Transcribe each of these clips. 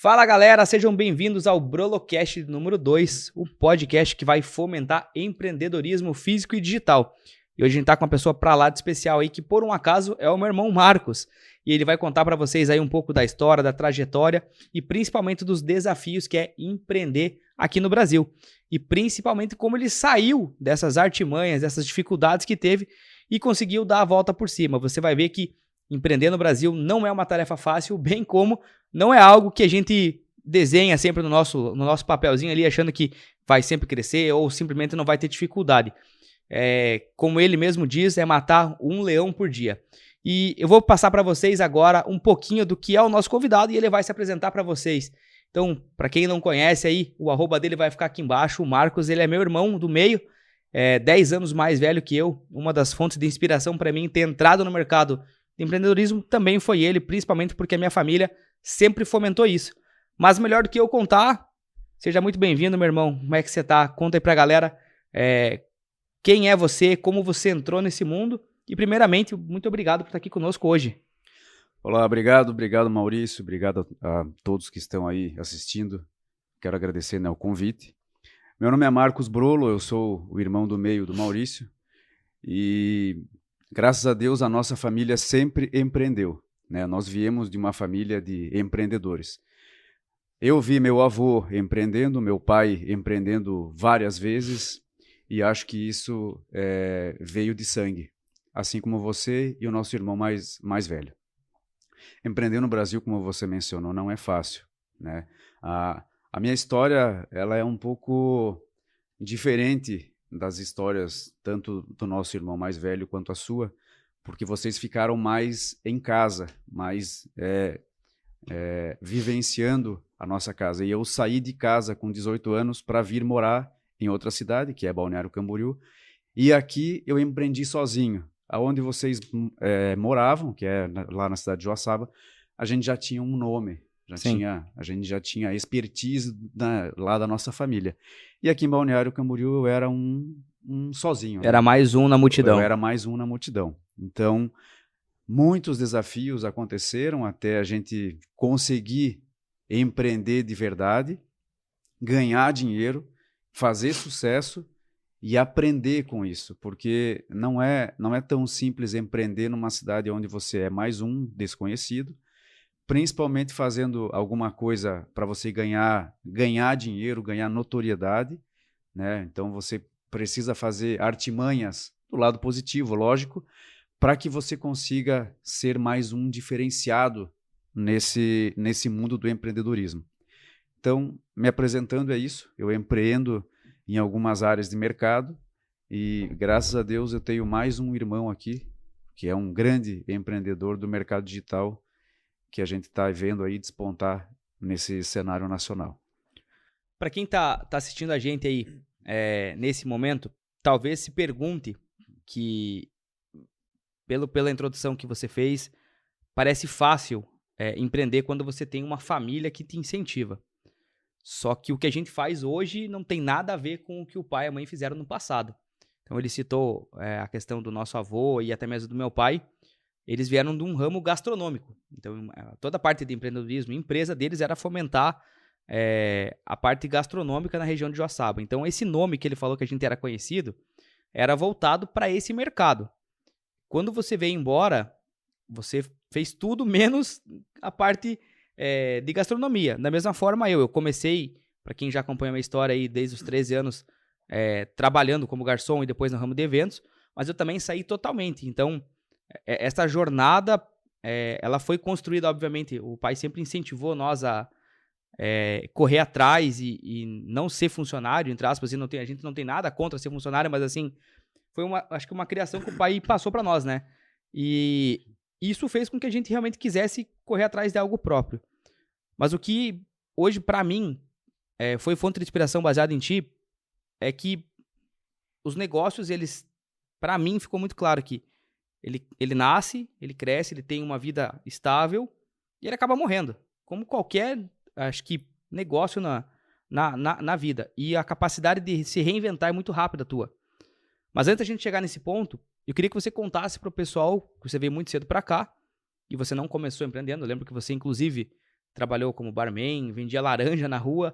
Fala galera, sejam bem-vindos ao Brolocast número 2, o podcast que vai fomentar empreendedorismo físico e digital. E hoje a gente tá com uma pessoa pra lá de especial aí que por um acaso é o meu irmão Marcos. E ele vai contar pra vocês aí um pouco da história, da trajetória e principalmente dos desafios que é empreender aqui no Brasil. E principalmente como ele saiu dessas artimanhas, dessas dificuldades que teve e conseguiu dar a volta por cima. Você vai ver que empreender no Brasil não é uma tarefa fácil, bem como não é algo que a gente desenha sempre no nosso papelzinho ali, achando que vai sempre crescer ou simplesmente não vai ter dificuldade. Como ele mesmo diz, é matar um leão por dia. E eu vou passar para vocês agora um pouquinho do que é o nosso convidado e ele vai se apresentar para vocês. Então, para quem não conhece aí, o arroba dele vai ficar aqui embaixo. O Marcos, ele é meu irmão do meio, 10 anos mais velho que eu. Uma das fontes de inspiração para mim ter entrado no mercado de empreendedorismo também foi ele, principalmente porque a minha família sempre fomentou isso. Mas melhor do que eu contar, seja muito bem-vindo, meu irmão. Como é que você tá? Conta aí pra galera quem é você, como você entrou nesse mundo e, primeiramente, muito obrigado por estar aqui conosco hoje. Olá, obrigado Maurício, obrigado a todos que estão aí assistindo. Quero agradecer, o convite. Meu nome é Marcos Brolo, eu sou o irmão do meio do Maurício e graças a Deus a nossa família sempre empreendeu. Nós viemos de uma família de empreendedores. Eu vi meu avô empreendendo, meu pai empreendendo várias vezes e acho que isso veio de sangue, assim como você e o nosso irmão mais velho. Empreender no Brasil, como você mencionou, não é fácil, né? A minha história ela é um pouco diferente das histórias tanto do nosso irmão mais velho quanto a sua, porque vocês ficaram mais em casa, mais vivenciando a nossa casa. E eu saí de casa com 18 anos para vir morar em outra cidade, que é Balneário Camboriú, e aqui eu empreendi sozinho. Aonde vocês moravam, que é lá na cidade de Joaçaba, a gente já tinha um nome, a gente já tinha expertise lá da nossa família. E aqui em Balneário Camboriú eu era um sozinho. Era mais um na multidão. Eu era mais um na multidão. Então, muitos desafios aconteceram até a gente conseguir empreender de verdade, ganhar dinheiro, fazer sucesso e aprender com isso, porque não é tão simples empreender numa cidade onde você é mais um desconhecido, principalmente fazendo alguma coisa para você ganhar dinheiro, ganhar notoriedade, né? Então você precisa fazer artimanhas do lado positivo, lógico, para que você consiga ser mais um diferenciado nesse mundo do empreendedorismo. Então, me apresentando é isso, eu empreendo em algumas áreas de mercado e, graças a Deus, eu tenho mais um irmão aqui, que é um grande empreendedor do mercado digital que a gente está vendo aí despontar nesse cenário nacional. Para quem tá assistindo a gente aí nesse momento, talvez se pergunte que, pela introdução que você fez, parece fácil empreender quando você tem uma família que te incentiva. Só que o que a gente faz hoje não tem nada a ver com o que o pai e a mãe fizeram no passado. Então ele citou a questão do nosso avô e até mesmo do meu pai. Eles vieram de um ramo gastronômico. Então toda a parte de empreendedorismo, a empresa deles era fomentar a parte gastronômica na região de Joaçaba. Então esse nome que ele falou que a gente era conhecido era voltado para esse mercado. Quando você veio embora, você fez tudo menos a parte de gastronomia. Da mesma forma eu comecei, para quem já acompanha a minha história aí desde os 13 anos, trabalhando como garçom e depois no ramo de eventos, mas eu também saí totalmente. Então, essa jornada, ela foi construída, obviamente, o pai sempre incentivou nós a correr atrás e não ser funcionário, entre aspas, a gente não tem nada contra ser funcionário, mas assim, foi acho que uma criação que o pai passou para nós, né? E isso fez com que a gente realmente quisesse correr atrás de algo próprio. Mas o que hoje, para mim, foi fonte de inspiração baseada em ti, é que os negócios, eles, para mim, ficou muito claro que ele nasce, ele cresce, ele tem uma vida estável e ele acaba morrendo. Como qualquer, acho que, negócio na vida. E a capacidade de se reinventar é muito rápida tua. Mas antes da gente chegar nesse ponto, eu queria que você contasse para o pessoal que você veio muito cedo para cá e você não começou empreendendo. Eu lembro que você, inclusive, trabalhou como barman, vendia laranja na rua.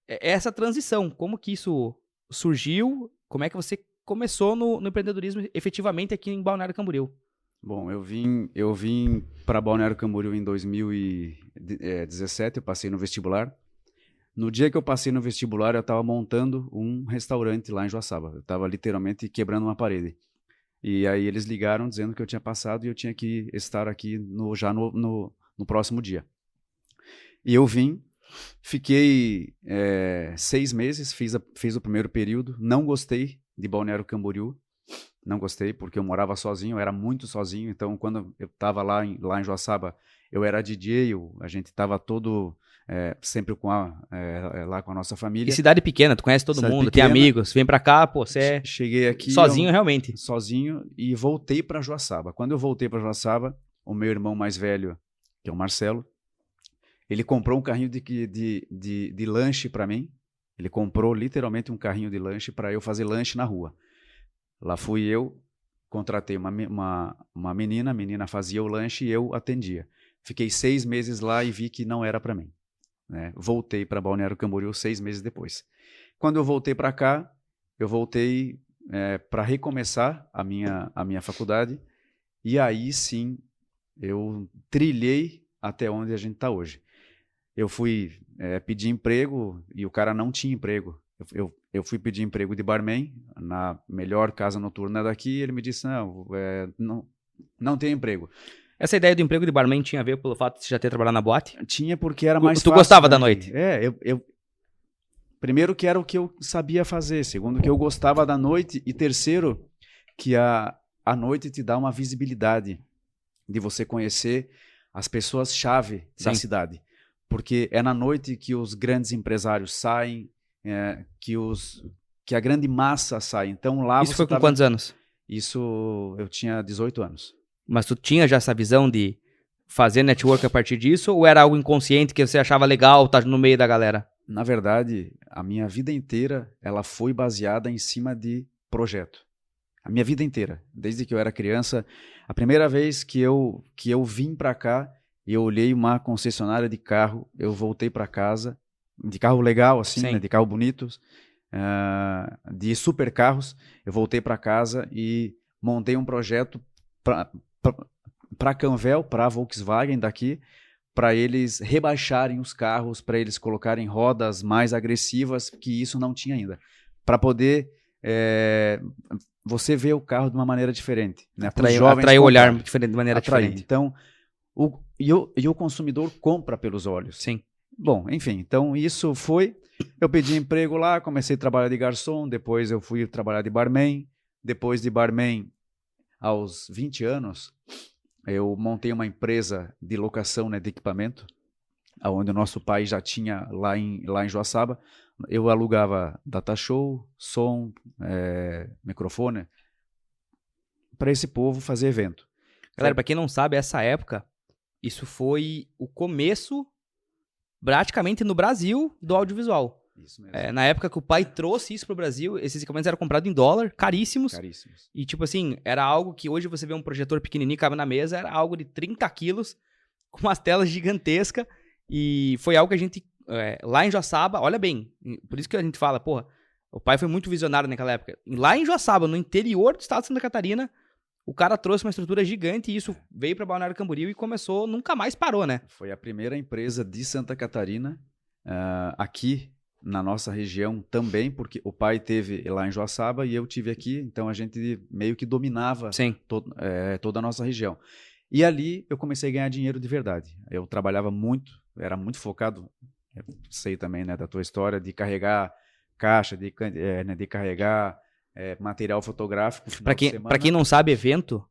Essa transição, como que isso surgiu? Como é que você começou no empreendedorismo efetivamente aqui em Balneário Camboriú? Bom, eu vim para Balneário Camboriú em 2017, eu passei no vestibular. No dia que eu passei no vestibular, eu estava montando um restaurante lá em Joaçaba. Eu estava literalmente quebrando uma parede. E aí eles ligaram dizendo que eu tinha passado e eu tinha que estar aqui já no próximo dia. E eu vim, fiquei 6 meses, fiz o primeiro período, não gostei de Balneário Camboriú, não gostei porque eu morava sozinho, eu era muito sozinho, então quando eu estava lá em Joaçaba, eu era DJ, a gente estava todo sempre lá com a nossa família. E cidade pequena, tu conhece todo mundo, tem amigos, vem pra cá, pô, você cheguei aqui sozinho realmente. Sozinho e voltei para Joaçaba. Quando eu voltei para Joaçaba, o meu irmão mais velho, que é o Marcelo, ele comprou um carrinho de lanche para mim. Ele comprou literalmente um carrinho de lanche para eu fazer lanche na rua. Lá fui eu, contratei uma menina, a menina fazia o lanche e eu atendia. Fiquei 6 meses lá e vi que não era para mim. Né? Voltei para Balneário Camboriú 6 meses depois. Quando eu voltei para cá, eu voltei para recomeçar a minha faculdade e aí sim eu trilhei até onde a gente está hoje. Eu fui pedir emprego e o cara não tinha emprego. Eu fui pedir emprego de barman na melhor casa noturna daqui e ele me disse, não tem emprego. Essa ideia do emprego de barman tinha a ver pelo fato de você já ter trabalhado na boate? Tinha porque era mais fácil. Tu gostava da noite? Primeiro que era o que eu sabia fazer, segundo que eu gostava da noite e terceiro que a noite te dá uma visibilidade de você conhecer as pessoas-chave da cidade. Porque é na noite que os grandes empresários saem, que a grande massa sai. Então lá Isso foi com quantos anos? Isso eu tinha 18 anos. Mas tu tinha já essa visão de fazer network a partir disso ou era algo inconsciente que você achava legal estar no meio da galera? Na verdade, a minha vida inteira ela foi baseada em cima de projeto. A minha vida inteira, desde que eu era criança, a primeira vez que eu vim para cá, eu olhei uma concessionária de carro, eu voltei para casa, de carro legal assim, né, de carro bonitos, de super carros, eu voltei para casa e montei um projeto para a Canvel, para a Volkswagen daqui, para eles rebaixarem os carros, para eles colocarem rodas mais agressivas, que isso não tinha ainda, para poder você ver o carro de uma maneira diferente, né? Atrair o olhar diferente, de maneira diferente. Então, o consumidor compra pelos olhos. Sim. Bom, enfim, então isso foi. Eu pedi emprego lá, comecei a trabalhar de garçom, depois eu fui trabalhar de barman. Depois de barman, aos 20 anos, eu montei uma empresa de locação, né, de equipamento, onde o nosso pai já tinha lá em Joaçaba. Eu alugava data show, som, microfone, para esse povo fazer evento. Galera, para quem não sabe, essa época, isso foi o começo, praticamente no Brasil, do audiovisual. Isso mesmo. Na época que o pai trouxe isso pro Brasil, esses equipamentos eram comprados em dólar, caríssimos. Caríssimos. E tipo assim, era algo que hoje você vê um projetor pequenininho, cabe na mesa, era algo de 30 quilos, com umas telas gigantescas. E foi algo que a gente, lá em Joaçaba, olha bem, por isso que a gente fala, porra, o pai foi muito visionário naquela época. Lá em Joaçaba, no interior do estado de Santa Catarina, o cara trouxe uma estrutura gigante e isso veio para Balneário Camboriú e começou, nunca mais parou, né? Foi a primeira empresa de Santa Catarina, aqui na nossa região também, porque o pai teve lá em Joaçaba e eu tive aqui, então a gente meio que dominava toda a nossa região. E ali eu comecei a ganhar dinheiro de verdade. Eu trabalhava muito, era muito focado, sei também, né, da tua história, de carregar caixa, de carregar material fotográfico. Para quem não sabe, evento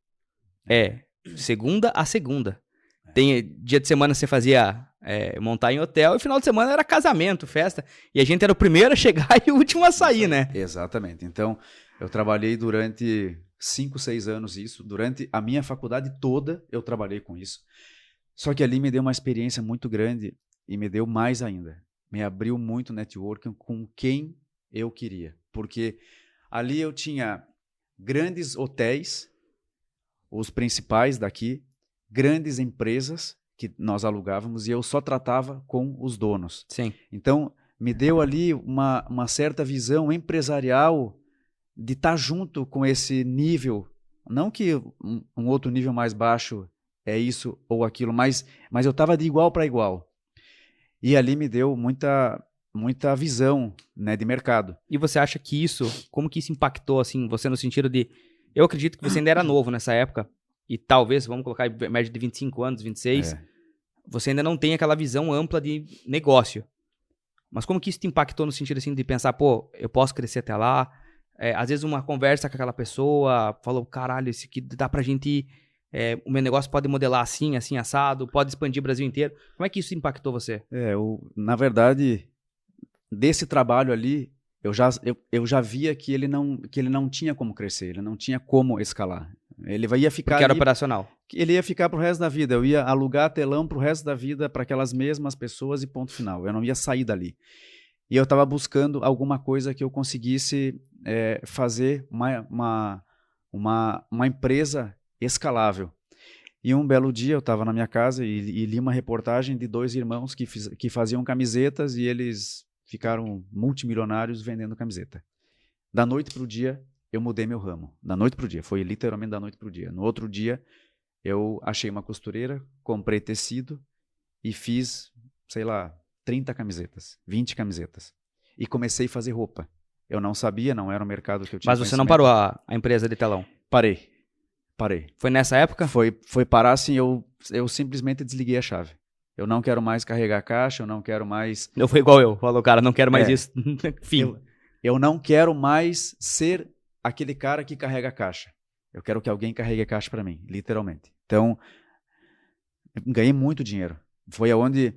é segunda a segunda. Tem dia de semana você fazia montar em hotel e final de semana era casamento, festa. E a gente era o primeiro a chegar e o último a sair, né? Exatamente. Então, eu trabalhei durante 5, 6 anos isso. Durante a minha faculdade toda, eu trabalhei com isso. Só que ali me deu uma experiência muito grande e me deu mais ainda. Me abriu muito networking com quem eu queria. Porque ali eu tinha grandes hotéis, os principais daqui, grandes empresas que nós alugávamos e eu só tratava com os donos. Sim. Então, me deu ali uma certa visão empresarial de estar junto com esse nível. Não que um outro nível mais baixo é isso ou aquilo, mas eu estava de igual para igual. E ali me deu muita visão, né, de mercado. E você acha que como que isso impactou, assim, você no sentido de... Eu acredito que você ainda era novo nessa época, e talvez, vamos colocar em média de 25 anos, 26, você ainda não tem aquela visão ampla de negócio. Mas como que isso te impactou no sentido, assim, de pensar, pô, eu posso crescer até lá? Às vezes uma conversa com aquela pessoa, falou, caralho, isso aqui dá pra gente... o meu negócio pode modelar assim, assim, assado, pode expandir o Brasil inteiro. Como é que isso impactou você? Na verdade, desse trabalho ali, eu já via que ele não tinha como crescer, ele não tinha como escalar. Ele ia ficar Porque era ali, operacional. ele ia ficar pro resto da vida. Eu ia alugar telão pro resto da vida para aquelas mesmas pessoas e ponto final. Eu não ia sair dali. E eu estava buscando alguma coisa que eu conseguisse fazer uma empresa escalável. E um belo dia eu estava na minha casa e li uma reportagem de 2 irmãos que faziam camisetas e eles ficaram multimilionários vendendo camiseta. Da noite para o dia, eu mudei meu ramo. Da noite para o dia, foi literalmente da noite para o dia. No outro dia, eu achei uma costureira, comprei tecido e fiz, sei lá, 30 camisetas, 20 camisetas. E comecei a fazer roupa. Eu não sabia, não era um mercado que eu tinha. Mas você não parou a empresa de telão? Parei. Foi nessa época? Foi parar assim, eu simplesmente desliguei a chave. Eu não quero mais carregar a caixa, eu não quero mais... Eu fui igual eu, falou, cara, não quero mais isso. Fim. Eu não quero mais ser aquele cara que carrega a caixa. Eu quero que alguém carregue a caixa para mim, literalmente. Então, ganhei muito dinheiro. Foi aonde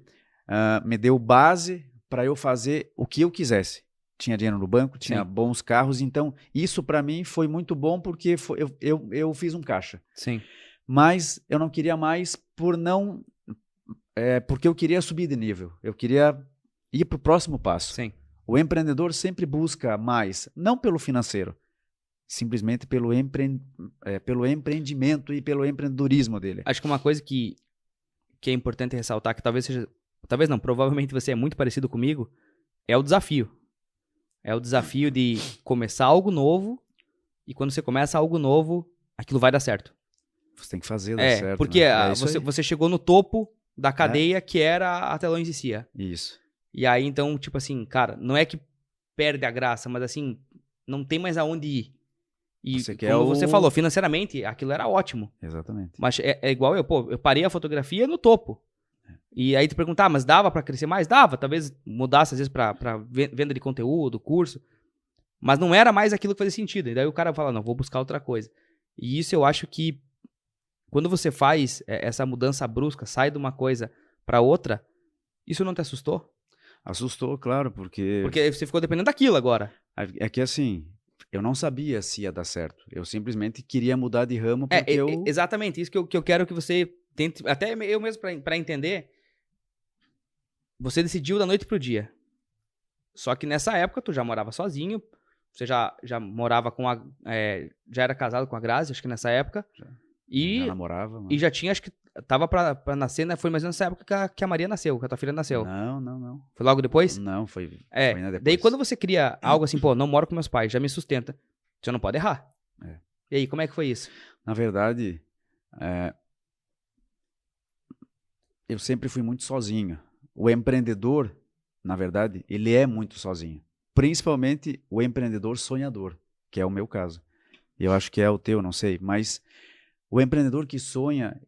me deu base para eu fazer o que eu quisesse. Tinha dinheiro no banco, tinha bons carros, então isso para mim foi muito bom porque eu fiz um caixa. Sim. Mas eu não queria mais porque eu queria subir de nível, eu queria ir para o próximo passo. Sim. O empreendedor sempre busca mais, não pelo financeiro, simplesmente pelo empreendimento e pelo empreendedorismo dele. Acho que uma coisa que é importante ressaltar, que talvez não, provavelmente você é muito parecido comigo, é o desafio. É o desafio de começar algo novo e quando você começa algo novo, aquilo vai dar certo. Você tem que fazer dar certo. Porque né? você chegou no topo da cadeia que era a Telão existia. Isso. E aí, então, tipo assim, cara, não é que perde a graça, mas assim, não tem mais aonde ir. E como você falou, financeiramente, aquilo era ótimo. Exatamente. Mas é igual eu parei a fotografia no topo. E aí te perguntar, mas dava pra crescer mais? Dava, talvez mudasse às vezes pra venda de conteúdo, curso. Mas não era mais aquilo que fazia sentido. E daí o cara fala, não, vou buscar outra coisa. E isso eu acho que quando você faz essa mudança brusca, sai de uma coisa pra outra, isso não te assustou? Assustou, claro, porque você ficou dependendo daquilo agora. É que assim, eu não sabia se ia dar certo. Eu simplesmente queria mudar de ramo porque exatamente, isso que eu quero que você tente, até eu mesmo pra entender. Você decidiu da noite pro dia. Só que nessa época tu já morava sozinho, você já morava com já era casado com a Grazi, acho que nessa época. Já namorava. Mano. E já tinha, acho que tava pra nascer, né? Foi mais ou menos nessa época que a Maria nasceu, que a tua filha nasceu. Não. Foi logo depois? Não, foi ainda depois. Daí quando você cria algo assim, pô, não moro com meus pais, já me sustenta, você não pode errar. E aí, como é que foi isso? Na verdade, eu sempre fui muito sozinho. O empreendedor, na verdade, ele é muito sozinho. Principalmente o empreendedor sonhador, que é o meu caso. Eu acho que é o teu, não sei. Mas o empreendedor que sonha,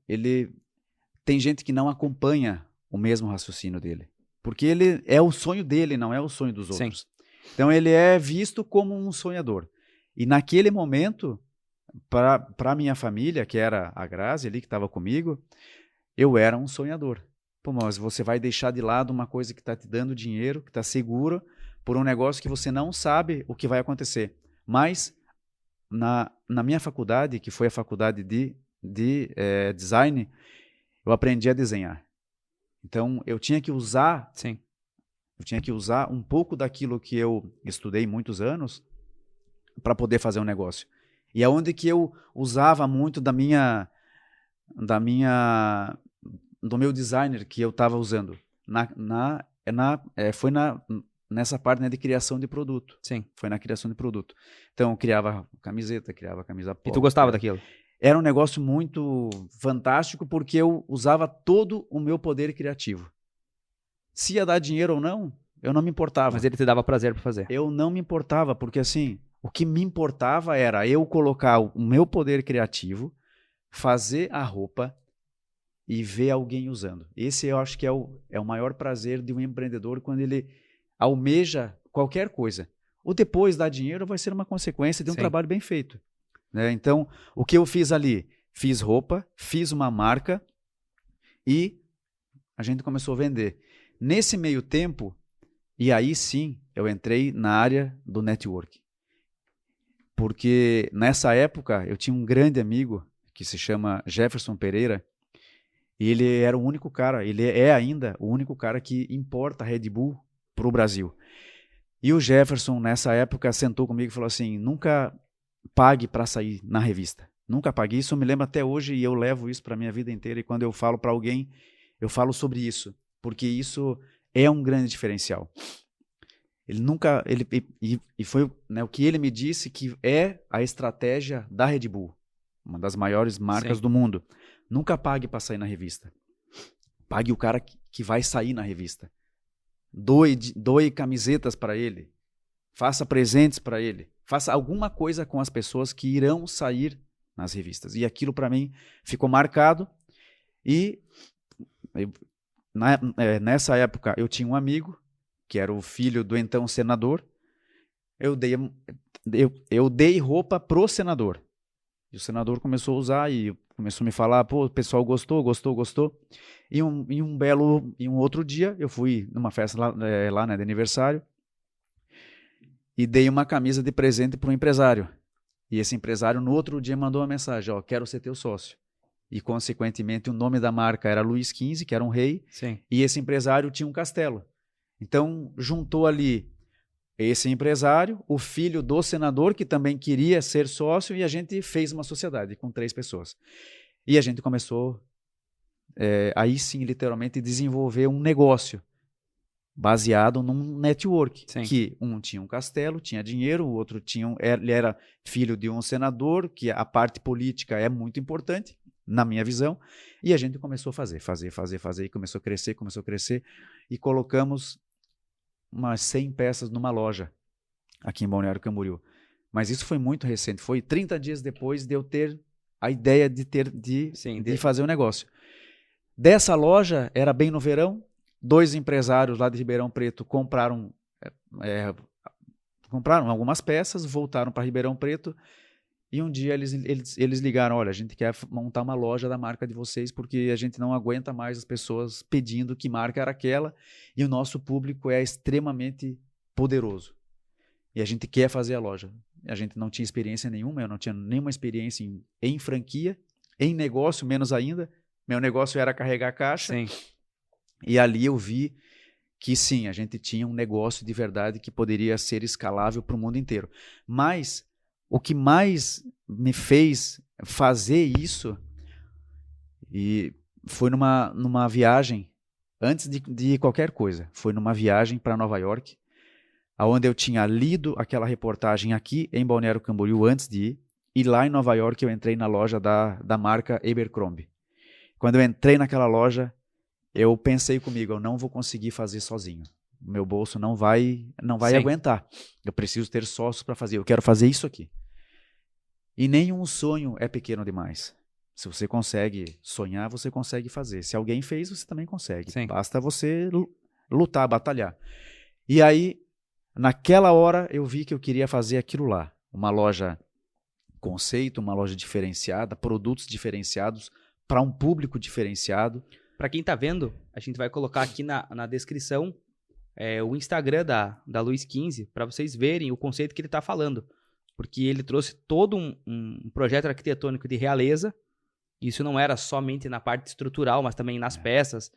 tem gente que não acompanha o mesmo raciocínio dele. Porque ele é o sonho dele, não é o sonho dos outros. Sim. Então ele é visto como um sonhador. E naquele momento, para a minha família, que era a Grazi ali, que estava comigo, eu era um sonhador. Pô, mas você vai deixar de lado uma coisa que está te dando dinheiro, que está seguro, por um negócio que você não sabe o que vai acontecer. Mas, na minha faculdade, que foi a faculdade de design, eu aprendi a desenhar. Então, eu tinha que usar... Sim. Eu tinha que usar um pouco daquilo que eu estudei muitos anos para poder fazer um negócio. E é onde que eu usava muito da minha do meu designer que eu estava usando. Foi nessa parte, né, de criação de produto. Sim. Foi na criação de produto. Então, eu criava camiseta, criava camisa polo. E tu gostava daquilo? Era um negócio muito fantástico porque eu usava todo o meu poder criativo. Se ia dar dinheiro ou não, eu não me importava. Mas ele te dava prazer pra fazer. Eu não me importava, porque assim, o que me importava era eu colocar o meu poder criativo, fazer a roupa e ver alguém usando. Esse eu acho que é o maior prazer de um empreendedor quando ele almeja qualquer coisa. O depois dar dinheiro vai ser uma consequência de um trabalho bem feito. Né? Então, o que eu fiz ali? Fiz roupa, fiz uma marca e a gente começou a vender. Nesse meio tempo, e aí sim, eu entrei na área do network. Porque nessa época, eu tinha um grande amigo que se chama Jefferson Pereira, e ele era o único cara, ele é ainda o único cara que importa Red Bull para o Brasil. E o Jefferson, nessa época, sentou comigo e falou assim, nunca pague para sair na revista. Nunca pague. Isso eu me lembro até hoje e eu levo isso para a minha vida inteira. E quando eu falo para alguém, eu falo sobre isso. Porque isso é um grande diferencial. Ele nunca... E foi, né, o que ele me disse que é a estratégia da Red Bull. Uma das maiores marcas do mundo. Nunca pague para sair na revista. Pague o cara que vai sair na revista. Doe camisetas para ele. Faça presentes para ele. Faça alguma coisa com as pessoas que irão sair nas revistas. E aquilo para mim ficou marcado. E nessa época eu tinha um amigo, que era o filho do então senador. Eu dei roupa pro senador. E o senador começou a usar e começou a me falar, pô, o pessoal gostou. E um outro dia, eu fui numa festa lá, né, de aniversário, e dei uma camisa de presente para um empresário. E esse empresário, no outro dia, mandou uma mensagem, ó, quero ser teu sócio. E, consequentemente, o nome da marca era Luiz XV, que era um rei, Sim. E esse empresário tinha um castelo. Então, juntou ali esse empresário, o filho do senador, que também queria ser sócio, e a gente fez uma sociedade com 3 pessoas. E a gente começou, aí sim, literalmente, desenvolver um negócio baseado num network, Sim. que um tinha um castelo, tinha dinheiro, o outro ele era filho de um senador, que a parte política é muito importante, na minha visão, e a gente começou a fazer, e começou a crescer, e colocamos umas 100 peças numa loja aqui em Balneário Camboriú. Mas isso foi muito recente, foi 30 dias depois de eu ter a ideia de fazer o negócio. Dessa loja, era bem no verão, 2 empresários lá de Ribeirão Preto compraram algumas peças, voltaram para Ribeirão Preto, e um dia eles ligaram, olha, a gente quer montar uma loja da marca de vocês porque a gente não aguenta mais as pessoas pedindo que marca era aquela e o nosso público é extremamente poderoso. E a gente quer fazer a loja. A gente não tinha experiência nenhuma, eu não tinha nenhuma experiência em franquia, em negócio, menos ainda. Meu negócio era carregar caixa. Sim. E ali eu vi que sim, a gente tinha um negócio de verdade que poderia ser escalável para o mundo inteiro. Mas o que mais me fez fazer isso e foi numa viagem, antes de qualquer coisa, foi numa viagem para Nova York, onde eu tinha lido aquela reportagem aqui em Balneário Camboriú antes de ir, e lá em Nova York eu entrei na loja da marca Abercrombie. Quando eu entrei naquela loja, eu pensei comigo, eu não vou conseguir fazer sozinho. O meu bolso não vai aguentar. Eu preciso ter sócios para fazer. Eu quero fazer isso aqui. E nenhum sonho é pequeno demais. Se você consegue sonhar, você consegue fazer. Se alguém fez, você também consegue. Sim. Basta você lutar, batalhar. E aí, naquela hora, eu vi que eu queria fazer aquilo lá. Uma loja conceito, uma loja diferenciada, produtos diferenciados, para um público diferenciado. Para quem tá vendo, a gente vai colocar aqui na descrição o Instagram da Luiz XV, para vocês verem o conceito que ele tá falando. Porque ele trouxe todo um projeto arquitetônico de realeza. Isso não era somente na parte estrutural, mas também nas peças.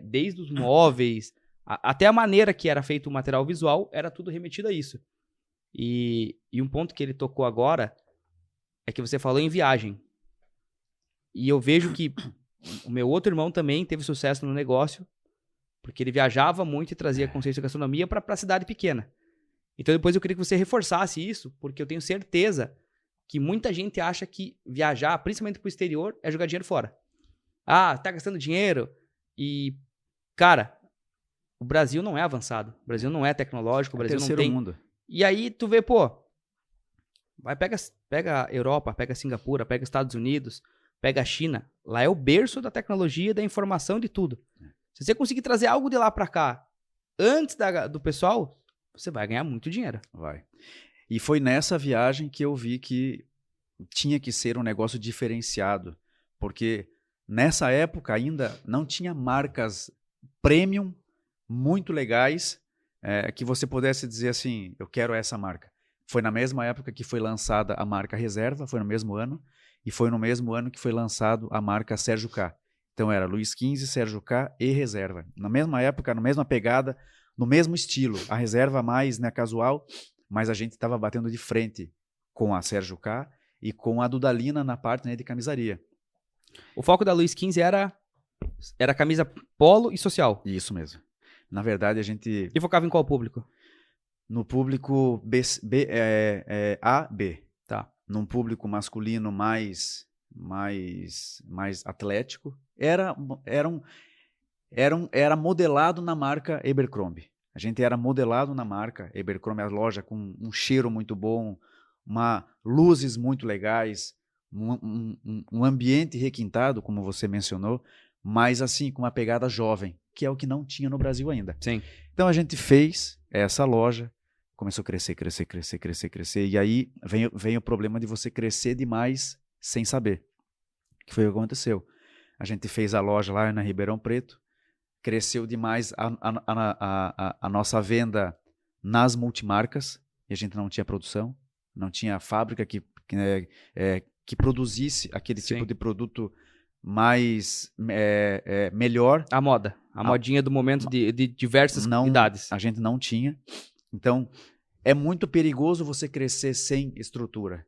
Desde os móveis, até a maneira que era feito o material visual, era tudo remetido a isso. E um ponto que ele tocou agora é que você falou em viagem. E eu vejo que O meu outro irmão também teve sucesso no negócio, porque ele viajava muito e trazia consciência de gastronomia para a cidade pequena. Então depois eu queria que você reforçasse isso, porque eu tenho certeza que muita gente acha que viajar, principalmente para o exterior, é jogar dinheiro fora. Ah, tá gastando dinheiro. E, cara, o Brasil não é avançado. O Brasil não é tecnológico, o Brasil não tem... mundo. E aí tu vê, pô, pega a Europa, pega a Singapura, pega os Estados Unidos, pega a China. Lá é o berço da tecnologia, da informação, de tudo. Se você conseguir trazer algo de lá pra cá antes do pessoal, você vai ganhar muito dinheiro. Vai. E foi nessa viagem que eu vi que tinha que ser um negócio diferenciado, porque nessa época ainda não tinha marcas premium muito legais que você pudesse dizer assim, eu quero essa marca. Foi na mesma época que foi lançada a marca Reserva, foi no mesmo ano, e foi no mesmo ano que foi lançado a marca Sérgio K. Então era Luiz XV, Sérgio K e Reserva. Na mesma época, na mesma pegada, no mesmo estilo. A Reserva mais casual, mas a gente estava batendo de frente com a Sérgio K e com a Dudalina na parte de camisaria. O foco da Luiz XV era camisa polo e social. Isso mesmo. Na verdade, a gente... E focava em qual público? No público A, B. Tá. Num público masculino mais atlético. Era modelado na marca Abercrombie. A gente era modelado na marca Abercrombie, a loja com um cheiro muito bom, luzes muito legais, um ambiente requintado, como você mencionou, mas assim, com uma pegada jovem, que é o que não tinha no Brasil ainda. Sim. Então a gente fez essa loja, começou a crescer, e aí vem o problema de você crescer demais sem saber. Que foi o que aconteceu. A gente fez a loja lá na Ribeirão Preto, cresceu demais a nossa venda nas multimarcas, e a gente não tinha produção, não tinha fábrica que produzisse aquele tipo de produto mais melhor. A moda, a modinha do momento de diversas idades. A gente não tinha. Então, é muito perigoso você crescer sem estrutura.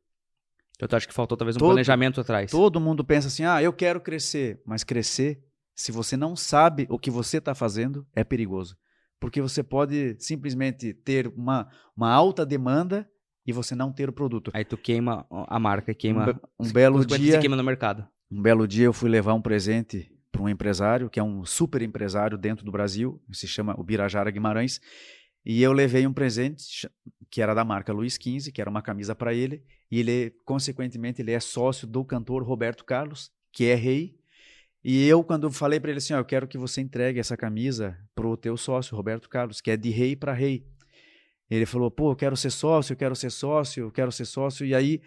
Eu acho que faltou talvez um planejamento atrás. Todo mundo pensa assim, eu quero crescer. Mas crescer, se você não sabe o que você está fazendo, é perigoso. Porque você pode simplesmente ter uma alta demanda e você não ter o produto. Aí tu queima a marca, queima um belo dia, queima no mercado. Um belo dia eu fui levar um presente para um empresário, que é um super empresário dentro do Brasil, se chama o Birajara Guimarães, e eu levei um presente que era da marca Luiz XV, que era uma camisa para ele, e ele, consequentemente, ele é sócio do cantor Roberto Carlos, que é rei, e eu, quando falei para ele assim, eu quero que você entregue essa camisa pro teu sócio, Roberto Carlos, que é de rei para rei. Ele falou, pô, eu quero ser sócio, e aí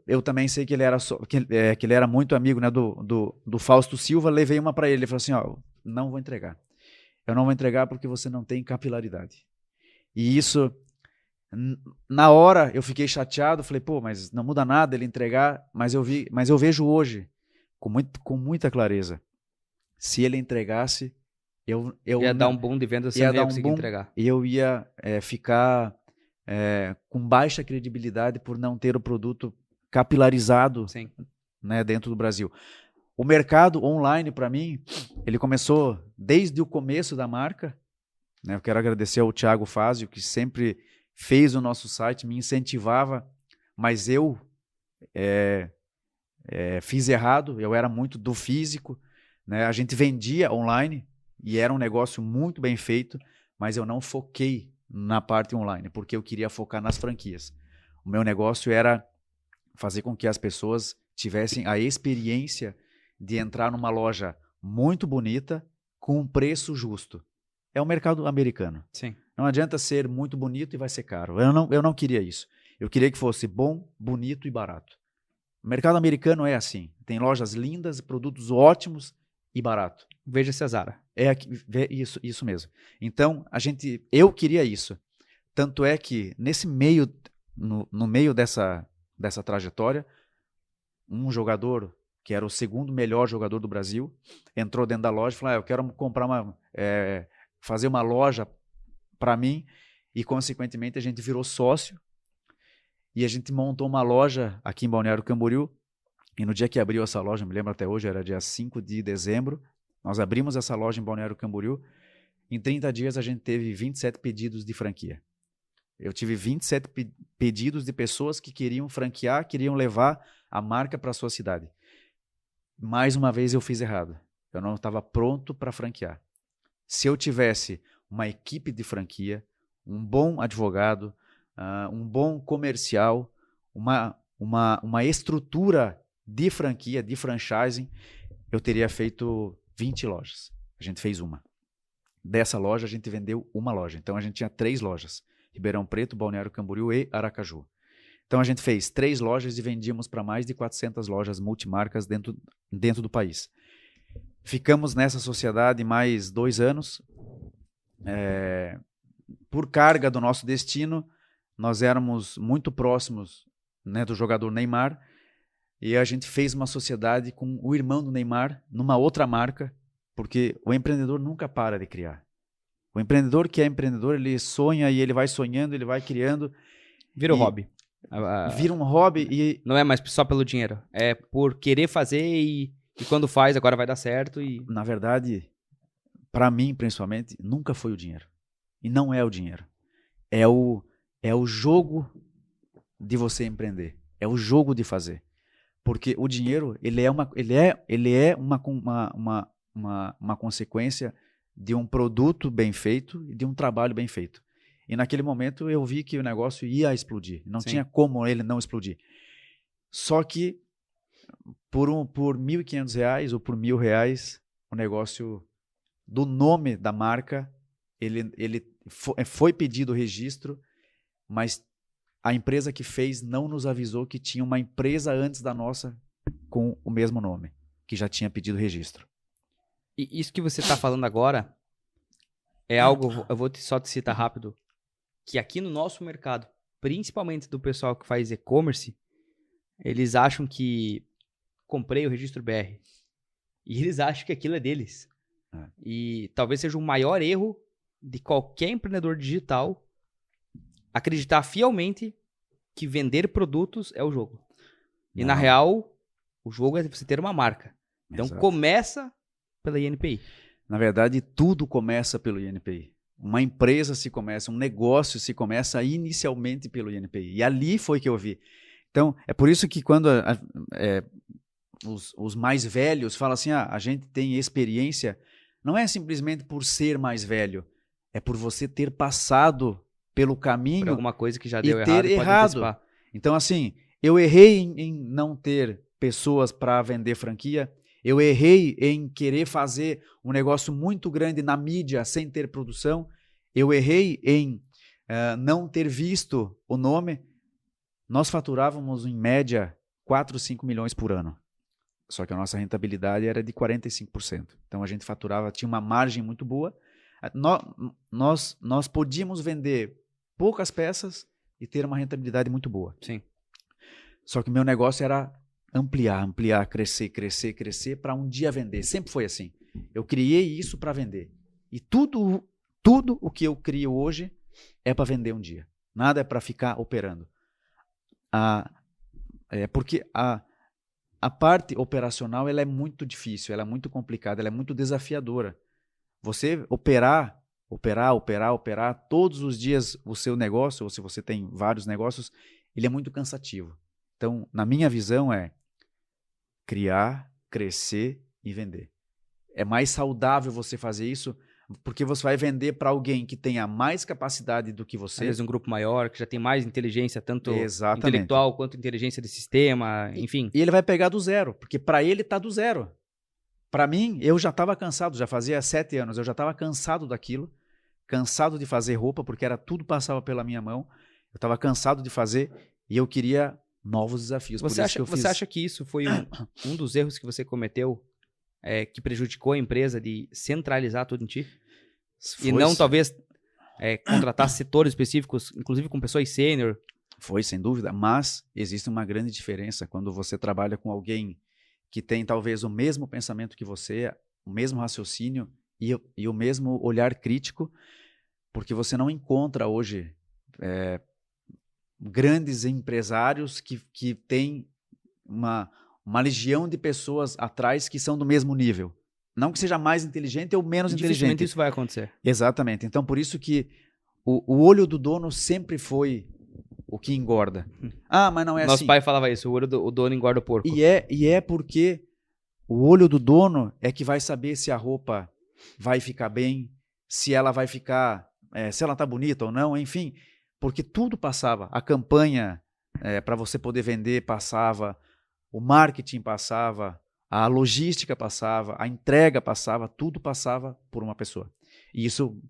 eu também sei que ele era que ele era muito amigo, né, do Fausto Silva, levei uma para ele, ele falou assim, não vou entregar. Eu não vou entregar porque você não tem capilaridade. E isso, na hora, eu fiquei chateado, falei, pô, mas não muda nada ele entregar, mas eu vejo hoje, com muita clareza, se ele entregasse, eu ia dar um boom de venda, você não ia conseguir entregar. E eu ia ficar com baixa credibilidade por não ter o produto capilarizado, né, dentro do Brasil. O mercado online, para mim, ele começou desde o começo da marca. Né? Eu quero agradecer ao Thiago Fazio, que sempre fez o nosso site, me incentivava, mas eu fiz errado, eu era muito do físico. Né? A gente vendia online e era um negócio muito bem feito, mas eu não foquei na parte online, porque eu queria focar nas franquias. O meu negócio era fazer com que as pessoas tivessem a experiência de entrar numa loja muito bonita com um preço justo. É o mercado americano. Sim. Não adianta ser muito bonito e vai ser caro. Eu não queria isso. Eu queria que fosse bom, bonito e barato. O mercado americano é assim. Tem lojas lindas, produtos ótimos e barato. Veja Cesara. Isso mesmo. Então, eu queria isso. Tanto é que nesse meio, no meio dessa trajetória, um jogador que era o segundo melhor jogador do Brasil, entrou dentro da loja e falou, eu quero comprar fazer uma loja para mim, e consequentemente a gente virou sócio, e a gente montou uma loja aqui em Balneário Camboriú, E no dia que abriu essa loja, me lembro até hoje, era dia 5 de dezembro, nós abrimos essa loja em Balneário Camboriú. Em 30 dias a gente teve 27 pedidos de franquia. Eu tive 27 pedidos de pessoas que queriam franquear, queriam levar a marca para a sua cidade. Mais uma vez eu fiz errado. Eu não estava pronto para franquear. Se eu tivesse uma equipe de franquia, um bom advogado, um bom comercial, uma estrutura de franquia, de franchising, eu teria feito 20 lojas. A gente fez uma. Dessa loja, a gente vendeu uma loja. Então, a gente tinha 3 lojas. Ribeirão Preto, Balneário Camboriú e Aracaju. Então, a gente fez 3 lojas e vendíamos para mais de 400 lojas multimarcas dentro do país. Ficamos nessa sociedade mais 2 anos. Por carga do nosso destino, nós éramos muito próximos, né, do jogador Neymar, e a gente fez uma sociedade com o irmão do Neymar, numa outra marca, porque o empreendedor nunca para de criar. O empreendedor que é empreendedor, ele sonha e ele vai sonhando, ele vai criando. Vira um hobby. Vira um hobby e... Não é mais só pelo dinheiro. É por querer fazer e quando faz, agora vai dar certo. Na verdade, para mim, principalmente, nunca foi o dinheiro. E não é o dinheiro. É o jogo de você empreender. É o jogo de fazer. Porque o dinheiro, ele é uma consequência de um produto bem feito e de um trabalho bem feito. E naquele momento eu vi que o negócio ia explodir. Não tinha como ele não explodir. Só que por R$1.500 ou por R$1.000, o negócio do nome da marca, ele foi pedido o registro, mas a empresa que fez não nos avisou que tinha uma empresa antes da nossa com o mesmo nome, que já tinha pedido registro. E isso que você está falando agora é algo, eu vou só te citar rápido, que aqui no nosso mercado, principalmente do pessoal que faz e-commerce, eles acham que comprei o registro BR. E eles acham que aquilo é deles. E talvez seja o maior erro de qualquer empreendedor digital acreditar fielmente que vender produtos é o jogo. E na real, o jogo é você ter uma marca. Então começa pela INPI. Na verdade, tudo começa pelo INPI. Uma empresa um negócio se começa inicialmente pelo INPI. E ali foi que eu vi. Então, é por isso que quando os mais velhos falam assim, a gente tem experiência, não é simplesmente por ser mais velho, é por você ter passado pelo caminho por alguma coisa que já deu e ter errado. Então, assim, eu errei em não ter pessoas para vender franquia, eu errei em querer fazer um negócio muito grande na mídia sem ter produção, eu errei em não ter visto o nome. Nós faturávamos, em média, 4, 5 milhões por ano. Só que a nossa rentabilidade era de 45%. Então, a gente faturava, tinha uma margem muito boa. Nós podíamos vender poucas peças e ter uma rentabilidade muito boa. Sim. Só que o meu negócio era ampliar, crescer para um dia vender. Sempre foi assim. Eu criei isso para vender. E tudo o que eu crio hoje é para vender um dia. Nada é para ficar operando. Porque a parte operacional ela é muito difícil, ela é muito complicada, ela é muito desafiadora. Você operar todos os dias o seu negócio, ou se você tem vários negócios, ele é muito cansativo. Então, na minha visão, é criar, crescer e vender. É mais saudável você fazer isso, porque você vai vender para alguém que tenha mais capacidade do que você. Às vezes um grupo maior, que já tem mais inteligência, tanto Exatamente. intelectual quanto inteligência de sistema, enfim. E ele vai pegar do zero, porque para ele está do zero. Para mim, eu já estava cansado, já fazia 7 anos, eu já estava cansado daquilo, cansado de fazer roupa, porque tudo passava pela minha mão, eu estava cansado de fazer e eu queria novos desafios. Você acha que isso foi um dos erros que você cometeu, que prejudicou a empresa de centralizar tudo em ti? E não, talvez, contratar setores específicos, inclusive com pessoas sênior? Foi, sem dúvida, mas existe uma grande diferença quando você trabalha com alguém que tem talvez o mesmo pensamento que você, o mesmo raciocínio e o mesmo olhar crítico, porque você não encontra hoje grandes empresários que têm uma uma legião de pessoas atrás que são do mesmo nível. Não que seja mais inteligente ou menos inteligente. Isso vai acontecer. Exatamente. Então, por isso que o olho do dono sempre foi o que engorda. Ah, mas não é assim. Nosso pai falava isso, o dono engorda o porco. E é porque o olho do dono é que vai saber se a roupa vai ficar bem, se ela vai ficar, se ela tá bonita ou não, enfim. Porque tudo passava. A campanha para você poder vender passava, o marketing passava, a logística passava, a entrega passava, tudo passava por uma pessoa. E isso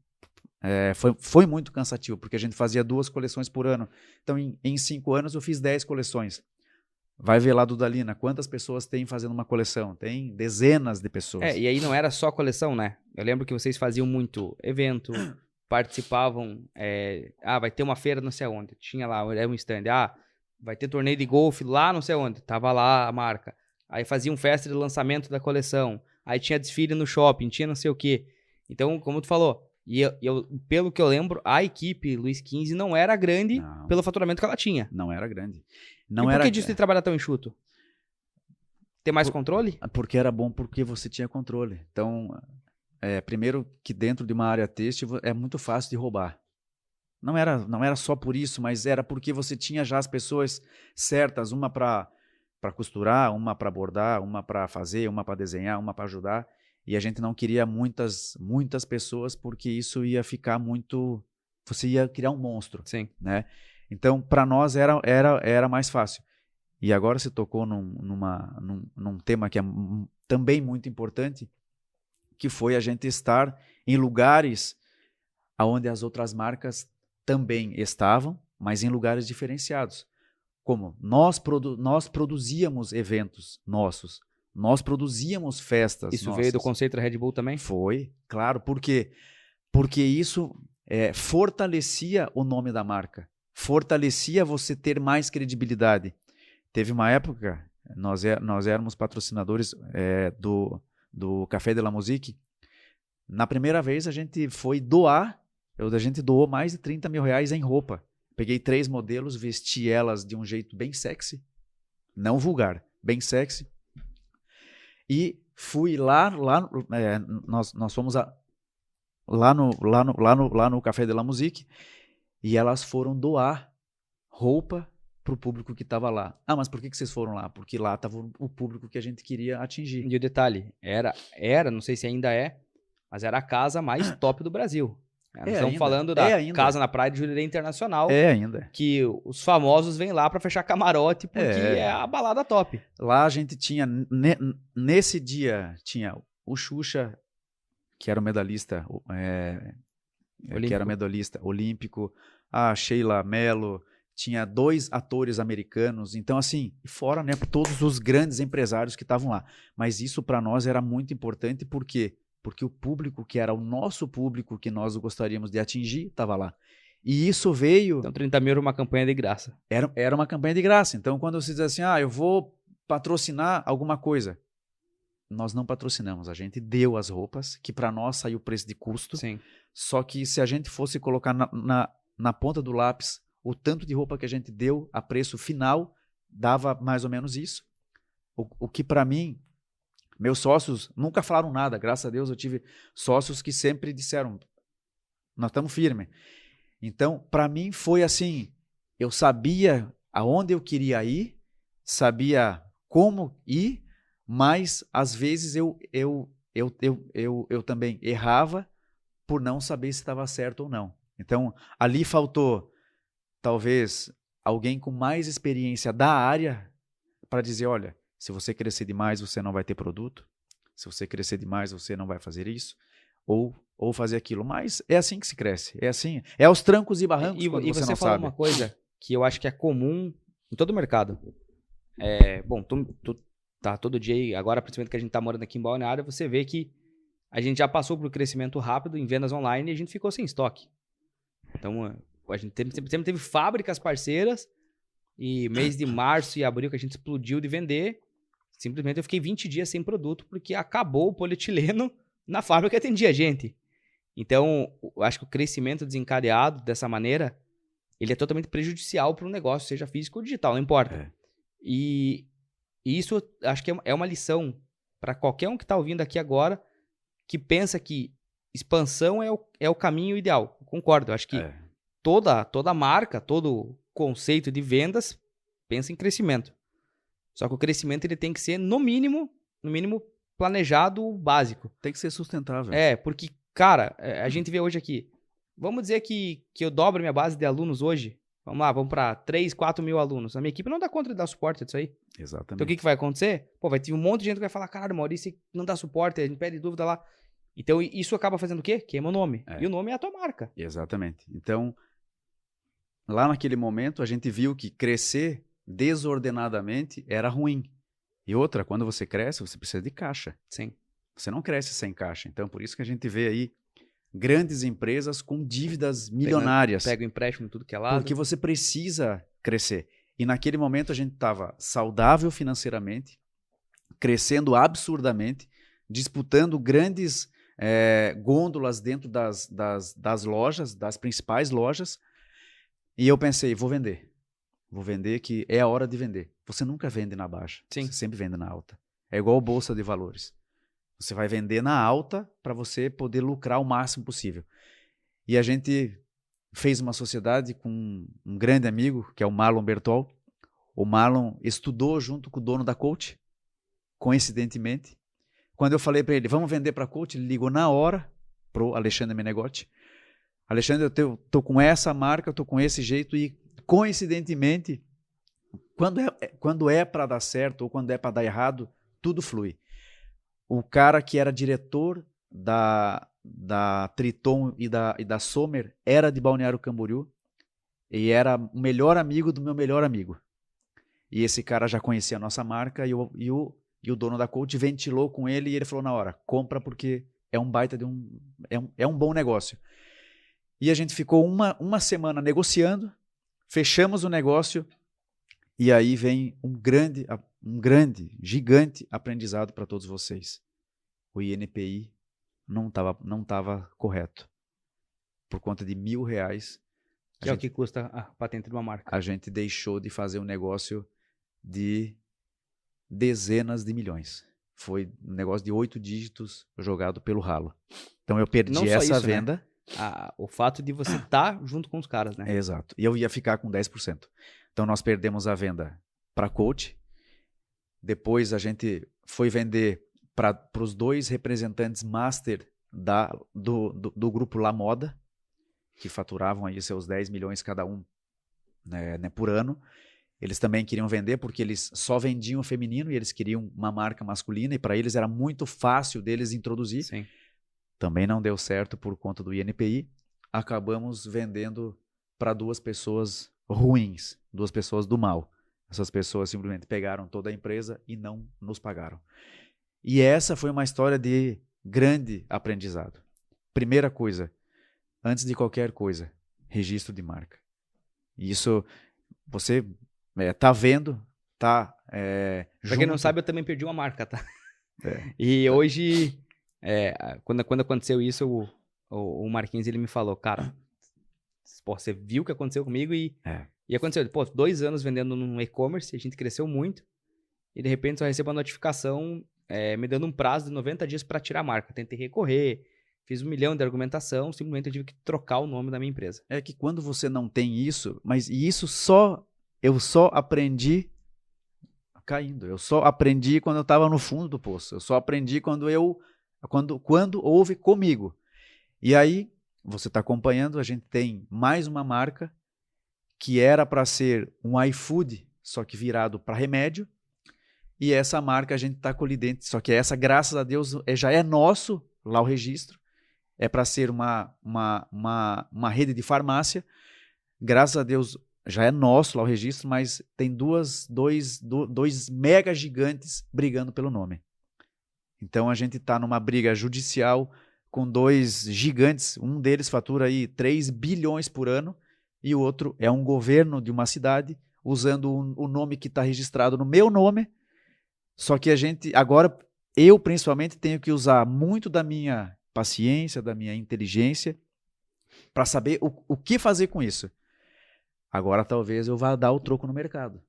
foi muito cansativo, porque a gente fazia 2 coleções por ano. Então, em 5 anos, eu fiz 10 coleções. Vai ver lá do Dalina, quantas pessoas tem fazendo uma coleção? Tem dezenas de pessoas. E aí não era só coleção, né? Eu lembro que vocês faziam muito evento, participavam, vai ter uma feira não sei onde, tinha lá, era um stand, vai ter torneio de golfe lá não sei onde, tava lá a marca. Aí faziam festa de lançamento da coleção, aí tinha desfile no shopping, tinha não sei o quê. Então, como tu falou, pelo que eu lembro, a equipe Luiz XV não era grande pelo faturamento que ela tinha. Não era grande. E por que disso de trabalhar tão enxuto? Ter mais controle? Porque era bom porque você tinha controle. Então, primeiro que dentro de uma área têxtil é muito fácil de roubar. Não era só por isso, mas era porque você tinha já as pessoas certas, uma para costurar, uma para bordar, uma para fazer, uma para desenhar, uma para ajudar. E a gente não queria muitas pessoas porque isso ia ficar muito... Você ia criar um monstro. Sim. Né? Então, para nós era mais fácil. E agora você tocou num tema que é também muito importante, que foi a gente estar em lugares onde as outras marcas também estavam, mas em lugares diferenciados. Como nós produzíamos eventos nossos, nós produzíamos festas Isso nossas. veio do conceito da Red Bull também? Foi, claro. Por quê? Porque isso fortalecia o nome da marca, fortalecia você ter mais credibilidade. Teve uma época, nós éramos patrocinadores do Café de la Musique. Na primeira vez a gente foi doar, a gente doou mais de 30 mil reais em roupa. Peguei 3 modelos, vesti elas de um jeito bem sexy, não vulgar, bem sexy. E fui lá nós fomos lá no Café de la Musique e elas foram doar roupa para o público que estava lá. Mas por que vocês foram lá? Porque lá estava o público que a gente queria atingir. E o detalhe, não sei se ainda mas era a casa mais top do Brasil. Nós estamos falando da casa na Praia de Jurerê Internacional. Ainda. Que os famosos vêm lá para fechar camarote, porque é a balada top. Lá a gente tinha, nesse dia, tinha o Xuxa, que era o medalhista, olímpico, a Sheila Mello, tinha 2 atores americanos, então assim, fora, né, todos os grandes empresários que estavam lá. Mas isso para nós era muito importante, por quê? Porque o público que era o nosso público, que nós gostaríamos de atingir, estava lá. E isso veio... Então 30 mil era uma campanha de graça. Era uma campanha de graça. Então quando você diz assim, eu vou patrocinar alguma coisa, nós não patrocinamos, a gente deu as roupas, que para nós saiu o preço de custo. Sim. Só que se a gente fosse colocar na ponta do lápis o tanto de roupa que a gente deu a preço final, dava mais ou menos isso. O que para mim... Meus sócios nunca falaram nada, graças a Deus eu tive sócios que sempre disseram, nós estamos firmes. Então, para mim foi assim, eu sabia aonde eu queria ir, sabia como ir, mas às vezes eu também errava por não saber se estava certo ou não. Então, ali faltou talvez alguém com mais experiência da área para dizer, olha, se você crescer demais, você não vai ter produto. Se você crescer demais, você não vai fazer isso. Ou fazer aquilo. Mas é assim que se cresce. É assim. É aos trancos e barrancos quando você não falou sabe. Uma coisa que eu acho que é comum em todo o mercado. Bom, tu tá todo dia aí, agora principalmente que a gente tá morando aqui em Balneário, você vê que a gente já passou por um crescimento rápido em vendas online e a gente ficou sem estoque. Então, a gente sempre teve fábricas parceiras e mês de março e abril que a gente explodiu de vender. Simplesmente eu fiquei 20 dias sem produto porque acabou o polietileno na fábrica que atendia a gente. Então, eu acho que o crescimento desencadeado dessa maneira, ele é totalmente prejudicial para o negócio, seja físico ou digital, não importa. E E isso acho que é uma lição para qualquer um que está ouvindo aqui agora, que pensa que expansão é o caminho ideal. Eu concordo, eu acho que toda marca, todo conceito de vendas pensa em crescimento. Só que o crescimento ele tem que ser, no mínimo planejado, básico. Tem que ser sustentável. Porque, cara, a gente vê hoje aqui, vamos dizer que eu dobro minha base de alunos hoje, vamos para 3, 4 mil alunos. A minha equipe não dá conta de dar suporte disso aí. Exatamente. Então o que vai acontecer? Vai ter um monte de gente que vai falar, caralho, Maurício não dá suporte, a gente pede dúvida lá. Então isso acaba fazendo o quê? Queima o nome. E o nome é a tua marca. Exatamente. Então, lá naquele momento, a gente viu que crescer desordenadamente era ruim. E outra, quando você cresce, você precisa de caixa. Sim. Você não cresce sem caixa. Então, por isso que a gente vê aí grandes empresas com dívidas milionárias. Pega o empréstimo em tudo que é lado. Porque você precisa crescer. E naquele momento a gente estava saudável financeiramente, crescendo absurdamente, disputando grandes gôndolas dentro das lojas, das principais lojas. E eu pensei, vou vender. Vou vender, que é a hora de vender. Você nunca vende na baixa. Sim. Você sempre vende na alta. É igual bolsa de valores. Você vai vender na alta para você poder lucrar o máximo possível. E a gente fez uma sociedade com um grande amigo, que é o Marlon Bertol. O Marlon estudou junto com o dono da Coach, coincidentemente. Quando eu falei para ele, vamos vender para a Coach, ele ligou na hora pro Alexandre Menegotti. Alexandre, eu tô com essa marca, eu tô com esse jeito e coincidentemente, quando é para dar certo ou quando é para dar errado, tudo flui. O cara que era diretor da Triton e da Sommer era de Balneário Camboriú e era o melhor amigo do meu melhor amigo. E esse cara já conhecia a nossa marca e o dono da Coach ventilou com ele e ele falou na hora, compra porque é um baita de um bom negócio. E a gente ficou uma semana negociando, fechamos o negócio e aí vem um grande, gigante aprendizado para todos vocês. O INPI não estava correto. Por conta de R$1.000. Que é o que custa a patente de uma marca. A gente deixou de fazer um negócio de dezenas de milhões. Foi um negócio de 8 dígitos jogado pelo ralo. Então eu perdi essa venda. Né? O fato de você estar junto com os caras, né? Exato. E eu ia ficar com 10%. Então nós perdemos a venda para a Coach. Depois a gente foi vender para os 2 representantes master do grupo La Moda, que faturavam aí seus 10 milhões cada um, né, por ano. Eles também queriam vender porque eles só vendiam feminino e eles queriam uma marca masculina e para eles era muito fácil deles introduzir. Sim. Também não deu certo por conta do INPI. Acabamos vendendo para 2 pessoas ruins, 2 pessoas do mal. Essas pessoas simplesmente pegaram toda a empresa e não nos pagaram. E essa foi uma história de grande aprendizado. Primeira coisa, antes de qualquer coisa, registro de marca. Isso você tá vendo, tá Pra quem não sabe, eu também perdi uma marca, tá? É. E hoje, quando aconteceu isso, o Marquinhos ele me falou, cara, você viu o que aconteceu comigo e aconteceu, 2 anos vendendo num e-commerce, a gente cresceu muito e de repente eu recebo uma notificação me dando um prazo de 90 dias para tirar a marca. Tentei recorrer, fiz 1 milhão de argumentação, simplesmente eu tive que trocar o nome da minha empresa. É que quando você não tem isso, mas isso eu só aprendi caindo. Eu só aprendi quando eu estava no fundo do poço. Eu só aprendi quando houve comigo. E aí, você está acompanhando, a gente tem mais uma marca que era para ser um iFood, só que virado para remédio. E essa marca a gente está colidente. Só que essa, graças a Deus, já é nosso, lá o registro. É para ser uma rede de farmácia. Graças a Deus, já é nosso lá o registro, mas tem dois mega gigantes brigando pelo nome. Então a gente está numa briga judicial com 2 gigantes. Um deles fatura aí 3 bilhões por ano e o outro é um governo de uma cidade usando o nome que está registrado no meu nome. Só que agora, eu principalmente tenho que usar muito da minha paciência, da minha inteligência para saber o que fazer com isso. Agora talvez eu vá dar o troco no mercado.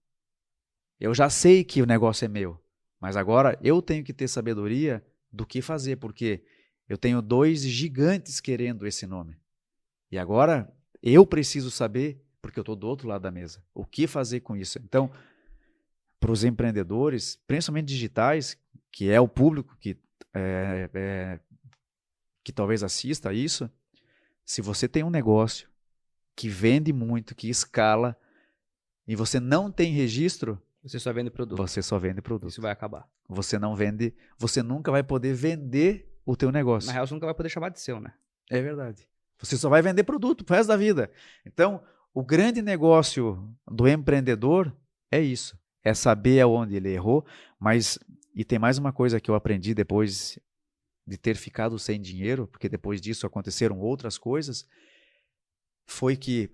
Eu já sei que o negócio é meu, mas agora eu tenho que ter sabedoria do que fazer, porque eu tenho 2 gigantes querendo esse nome. E agora eu preciso saber, porque eu estou do outro lado da mesa, o que fazer com isso. Então, para os empreendedores, principalmente digitais, que é o público que talvez assista a isso, se você tem um negócio que vende muito, que escala, e você não tem registro, Você só vende produto. você só vende produto. Isso vai acabar. Você não vende, você nunca vai poder vender o teu negócio. Na real, você nunca vai poder chamar de seu, né? É verdade. Você só vai vender produto pro resto da vida. Então, o grande negócio do empreendedor é isso. É saber aonde ele errou, e tem mais uma coisa que eu aprendi depois de ter ficado sem dinheiro, porque depois disso aconteceram outras coisas, foi que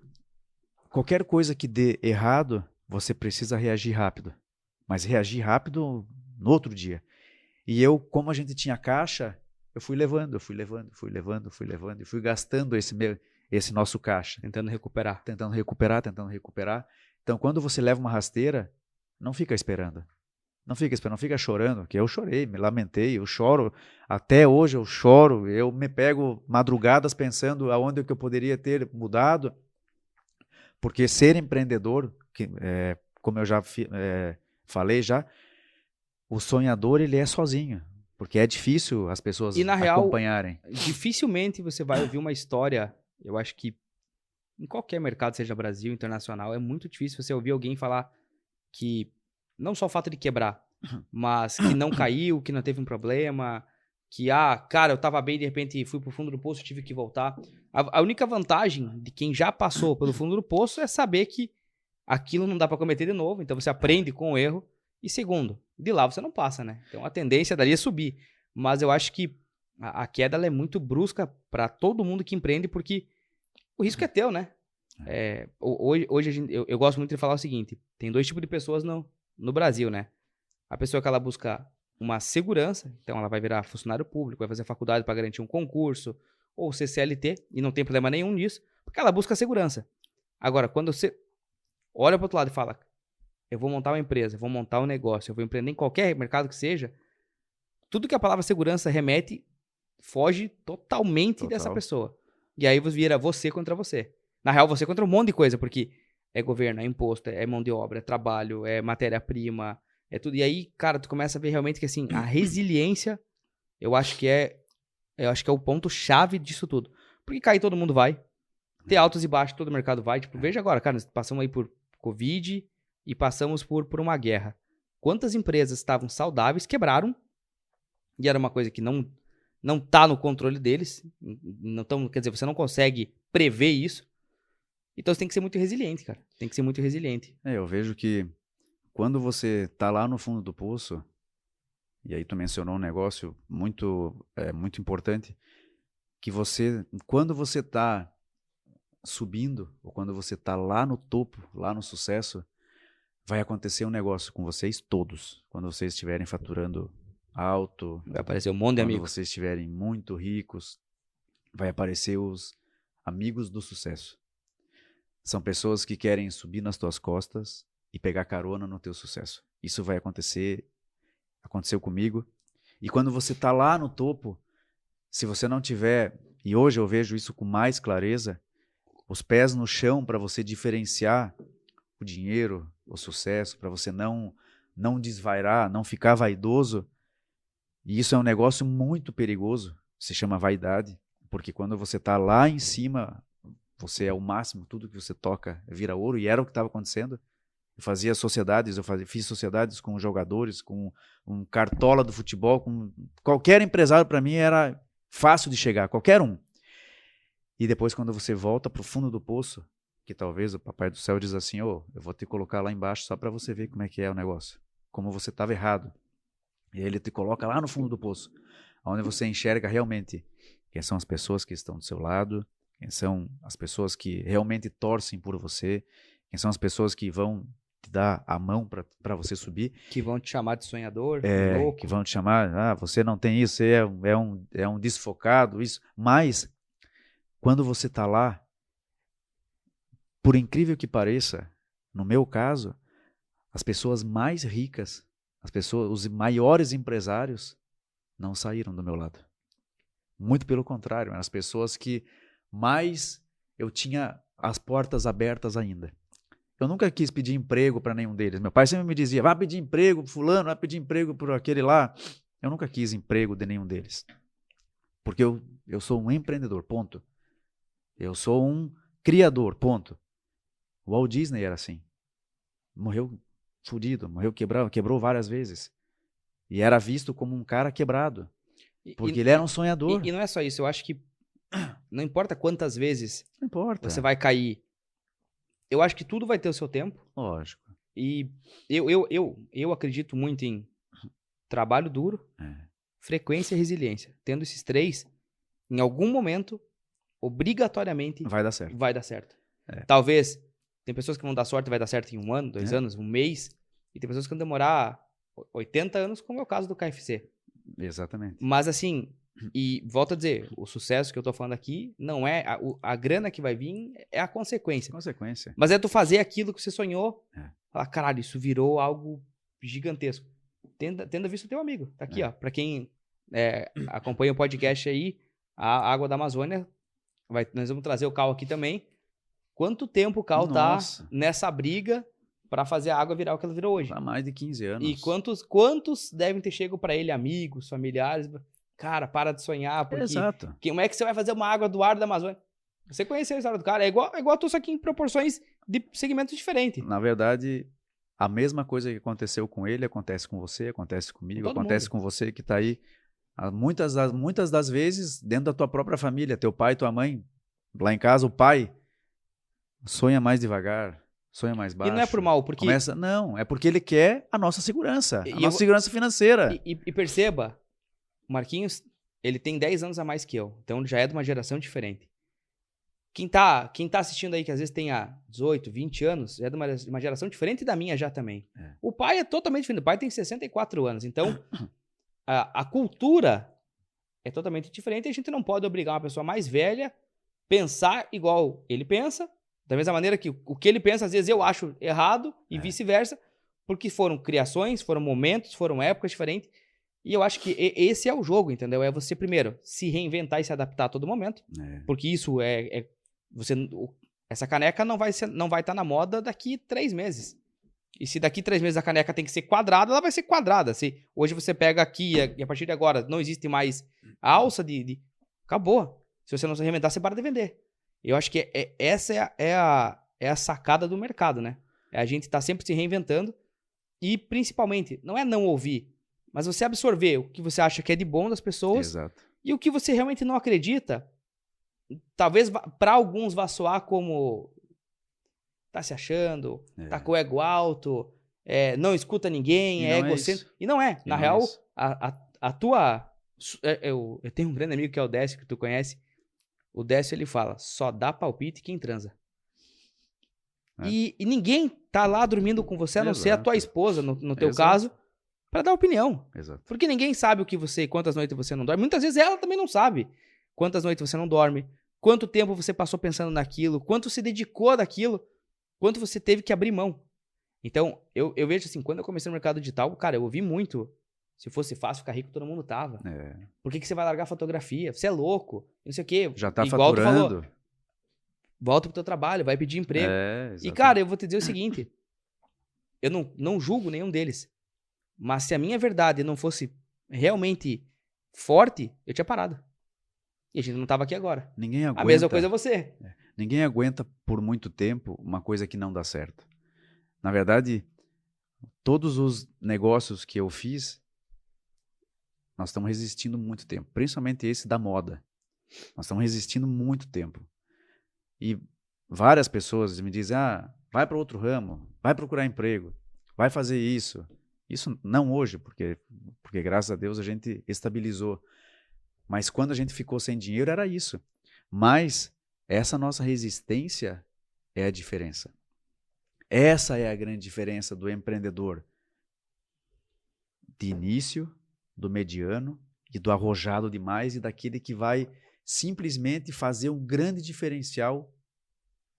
qualquer coisa que dê errado, você precisa reagir rápido. Mas reagir rápido no outro dia. E eu, como a gente tinha caixa, eu fui levando, e fui gastando esse nosso caixa. Tentando recuperar. Tentando recuperar. Então, quando você leva uma rasteira, não fica esperando. Não fica chorando, porque eu chorei, me lamentei, eu choro, até hoje eu choro, eu me pego madrugadas pensando aonde que eu poderia ter mudado, porque ser empreendedor, como eu já falei já, o sonhador ele é sozinho, porque é difícil as pessoas E, na real, acompanharem. Dificilmente você vai ouvir uma história, eu acho que em qualquer mercado, seja Brasil, internacional, é muito difícil você ouvir alguém falar que, não só o fato de quebrar, mas que não caiu, que não teve um problema, que, cara, eu tava bem, de repente fui pro fundo do poço, tive que voltar. A única vantagem de quem já passou pelo fundo do poço é saber que aquilo não dá pra cometer de novo, então você aprende com o erro. E segundo, de lá você não passa, né? Então a tendência daria subir. Mas eu acho que a queda ela é muito brusca pra todo mundo que empreende, porque o risco é teu, né? Hoje eu gosto muito de falar o seguinte, tem 2 tipos de pessoas no Brasil, né? A pessoa que ela busca uma segurança, então ela vai virar funcionário público, vai fazer faculdade para garantir um concurso, ou ser CLT, e não tem problema nenhum nisso, porque ela busca segurança. Agora, quando você olha para o outro lado e fala, eu vou montar uma empresa, eu vou montar um negócio, eu vou empreender em qualquer mercado que seja, tudo que a palavra segurança remete, foge totalmente dessa pessoa. E aí vira você contra você. Na real, você contra um monte de coisa, porque é governo, é imposto, é mão de obra, é trabalho, é matéria-prima, é tudo. E aí, cara, tu começa a ver realmente que, assim, a resiliência, eu acho que é o ponto-chave disso tudo. Porque cair todo mundo vai. Ter altos e baixos, todo mercado vai. Tipo, veja agora, cara, nós passamos aí por Covid e passamos por uma guerra. Quantas empresas estavam saudáveis, quebraram, e era uma coisa que não tá no controle deles. Quer dizer, você não consegue prever isso. Então você tem que ser muito resiliente, cara. Tem que ser muito resiliente. Eu vejo que quando você está lá no fundo do poço, e aí tu mencionou um negócio muito importante, que quando você está subindo, ou quando você está lá no topo, lá no sucesso, vai acontecer um negócio com vocês todos. Quando vocês estiverem faturando alto, vai aparecer um monte de amigos. Quando vocês estiverem muito ricos, vai aparecer os amigos do sucesso. São pessoas que querem subir nas tuas costas e pegar carona no teu sucesso. Isso vai acontecer, aconteceu comigo. E quando você está lá no topo, se você não tiver, e hoje eu vejo isso com mais clareza, os pés no chão para você diferenciar o dinheiro, o sucesso, para você não desvairar, não ficar vaidoso. E isso é um negócio muito perigoso, se chama vaidade, porque quando você está lá em cima, você é o máximo, tudo que você toca vira ouro, e era o que estava acontecendo. Eu fazia sociedades, fiz sociedades com jogadores, com um cartola do futebol, com qualquer empresário para mim era fácil de chegar, qualquer um. E depois quando você volta para o fundo do poço, que talvez o Papai do Céu diz assim, eu vou te colocar lá embaixo só para você ver como é que é o negócio, como você estava errado. E aí ele te coloca lá no fundo do poço, onde você enxerga realmente quem são as pessoas que estão do seu lado, quem são as pessoas que realmente torcem por você, quem são as pessoas que vão te dar a mão para você subir. Que vão te chamar de sonhador, louco. Que vão te chamar, você não tem isso, você é um desfocado, isso. Mas, quando você está lá, por incrível que pareça, no meu caso, As pessoas mais ricas, os maiores empresários não saíram do meu lado. Muito pelo contrário, eram as pessoas que mais eu tinha as portas abertas ainda. Eu nunca quis pedir emprego para nenhum deles. Meu pai sempre me dizia, vai pedir emprego para fulano, vai pedir emprego para aquele lá. Eu nunca quis emprego de nenhum deles. Porque eu sou um empreendedor, ponto. Eu sou um criador, ponto. O Walt Disney era assim. Morreu fodido, morreu quebrou várias vezes. E era visto como um cara quebrado. Porque ele era um sonhador. E não é só isso, eu acho que não importa quantas vezes Não importa. você vai cair, eu acho que tudo vai ter o seu tempo. Lógico. E eu acredito muito em trabalho duro, frequência e resiliência. Tendo esses 3, em algum momento, obrigatoriamente, Vai dar certo. vai dar certo. Talvez, tem pessoas que vão dar sorte e vai dar certo em 1 ano, 2 anos, 1 mês, e tem pessoas que vão demorar 80 anos, como é o caso do KFC. Exatamente. Mas assim, e volto a dizer, o sucesso que eu tô falando aqui não é a grana que vai vir, é a consequência. Consequência. Mas é tu fazer aquilo que você sonhou. É. Falar, caralho, isso virou algo gigantesco. Tenda visto o teu amigo. Tá aqui, ó. Pra quem acompanha o podcast aí, a Água da Amazônia, nós vamos trazer o Cal aqui também. Quanto tempo o Cal tá nessa briga pra fazer a água virar o que ela virou hoje? Há mais de 15 anos. E quantos devem ter chegado pra ele, amigos, familiares? Cara, para de sonhar, porque Exato. como é que você vai fazer uma água do ar da Amazônia? Você conheceu a história do cara, é igual tu, só que em proporções de segmentos diferentes. Na verdade, a mesma coisa que aconteceu com ele acontece com você, acontece comigo, acontece com você que tá aí. Muitas das vezes dentro da tua própria família, teu pai, tua mãe. Lá em casa, o pai sonha mais devagar, sonha mais baixo. E não é por mal, porque... Não, é porque ele quer a nossa segurança, nossa segurança financeira. E perceba, o Marquinhos, ele tem 10 anos a mais que eu, então ele já é de uma geração diferente. Quem tá assistindo aí, que às vezes tenha 18, 20 anos, é de uma geração diferente da minha já também. O pai é totalmente diferente, o pai tem 64 anos, então a cultura é totalmente diferente e a gente não pode obrigar uma pessoa mais velha a pensar igual ele pensa, da mesma maneira que o que ele pensa, às vezes eu acho errado e vice-versa, porque foram criações, foram momentos, foram épocas diferentes. E eu acho que esse é o jogo, entendeu? É você, primeiro, se reinventar e se adaptar a todo momento. Porque isso essa caneca não vai estar na moda daqui 3 meses. E se daqui 3 meses a caneca tem que ser quadrada, ela vai ser quadrada. Se hoje você pega aqui e a partir de agora não existe mais a alça acabou. Se você não se reinventar, você para de vender. Eu acho que essa é a sacada do mercado, né? É a gente tá sempre se reinventando e, principalmente, não é não ouvir, mas você absorver o que você acha que é de bom das pessoas. Exato. E o que você realmente não acredita, talvez para alguns vá soar como tá se achando, tá com o ego alto, não escuta ninguém, é egocêntrico. E não é. Na real, a tua... Eu tenho um grande amigo que é o Décio, que tu conhece. O Décio, ele fala, só dá palpite quem transa. E ninguém tá lá dormindo com você, a não ser a tua esposa, no teu caso, para dar opinião. Exato. Porque ninguém sabe quantas noites você não dorme. Muitas vezes ela também não sabe quantas noites você não dorme, quanto tempo você passou pensando naquilo, quanto se dedicou daquilo, quanto você teve que abrir mão. Então, eu vejo assim, quando eu comecei no mercado digital, cara, eu ouvi muito, se fosse fácil ficar rico, todo mundo tava. Por que você vai largar a fotografia? Você é louco, não sei o quê. Já tá igual faturando. Tu falou, volta pro teu trabalho, vai pedir emprego. Exatamente. E, cara, eu vou te dizer o seguinte, eu não julgo nenhum deles, mas se a minha verdade não fosse realmente forte, eu tinha parado. E a gente não tava aqui agora. Ninguém aguenta. A mesma coisa é você. Ninguém aguenta por muito tempo uma coisa que não dá certo. Na verdade, todos os negócios que eu fiz, nós estamos resistindo muito tempo. Principalmente esse da moda. Nós estamos resistindo muito tempo. E várias pessoas me dizem, vai para outro ramo, vai procurar emprego, vai fazer isso. Isso não hoje, porque graças a Deus a gente estabilizou. Mas quando a gente ficou sem dinheiro era isso. Mas essa nossa resistência é a diferença. Essa é a grande diferença do empreendedor de início, do mediano e do arrojado demais e daquele que vai simplesmente fazer um grande diferencial,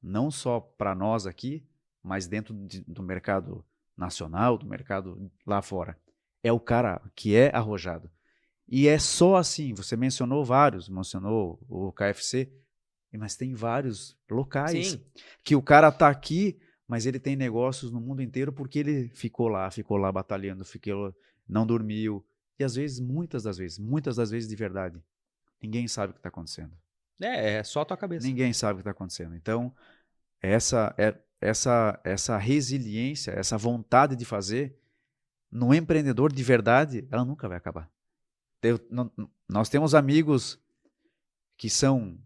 não só para nós aqui, mas dentro do mercado nacional, do mercado lá fora. É o cara que é arrojado. E é só assim, você mencionou o KFC, mas tem vários locais Sim. que o cara tá aqui, mas ele tem negócios no mundo inteiro porque ele ficou lá batalhando, não dormiu. E às vezes, muitas das vezes de verdade, ninguém sabe o que está acontecendo. É só a tua cabeça. Ninguém sabe o que está acontecendo. Então, essa resiliência, essa vontade de fazer, no empreendedor de verdade, ela nunca vai acabar. Nós temos amigos que são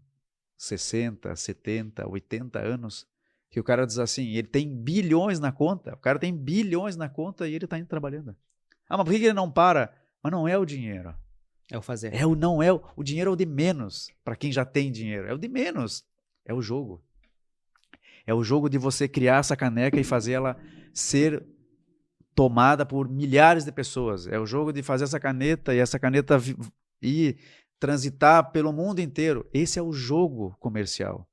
60, 70, 80 anos, que o cara diz assim, ele tem bilhões na conta, e ele está indo trabalhando. Ah, mas por que ele não para? Mas não é o dinheiro. É o fazer. O dinheiro é o de menos, para quem já tem dinheiro. É o de menos. É o jogo. É o jogo de você criar essa caneca e fazer ela ser tomada por milhares de pessoas. É o jogo de fazer essa caneta ir transitar pelo mundo inteiro. Esse é o jogo comercial.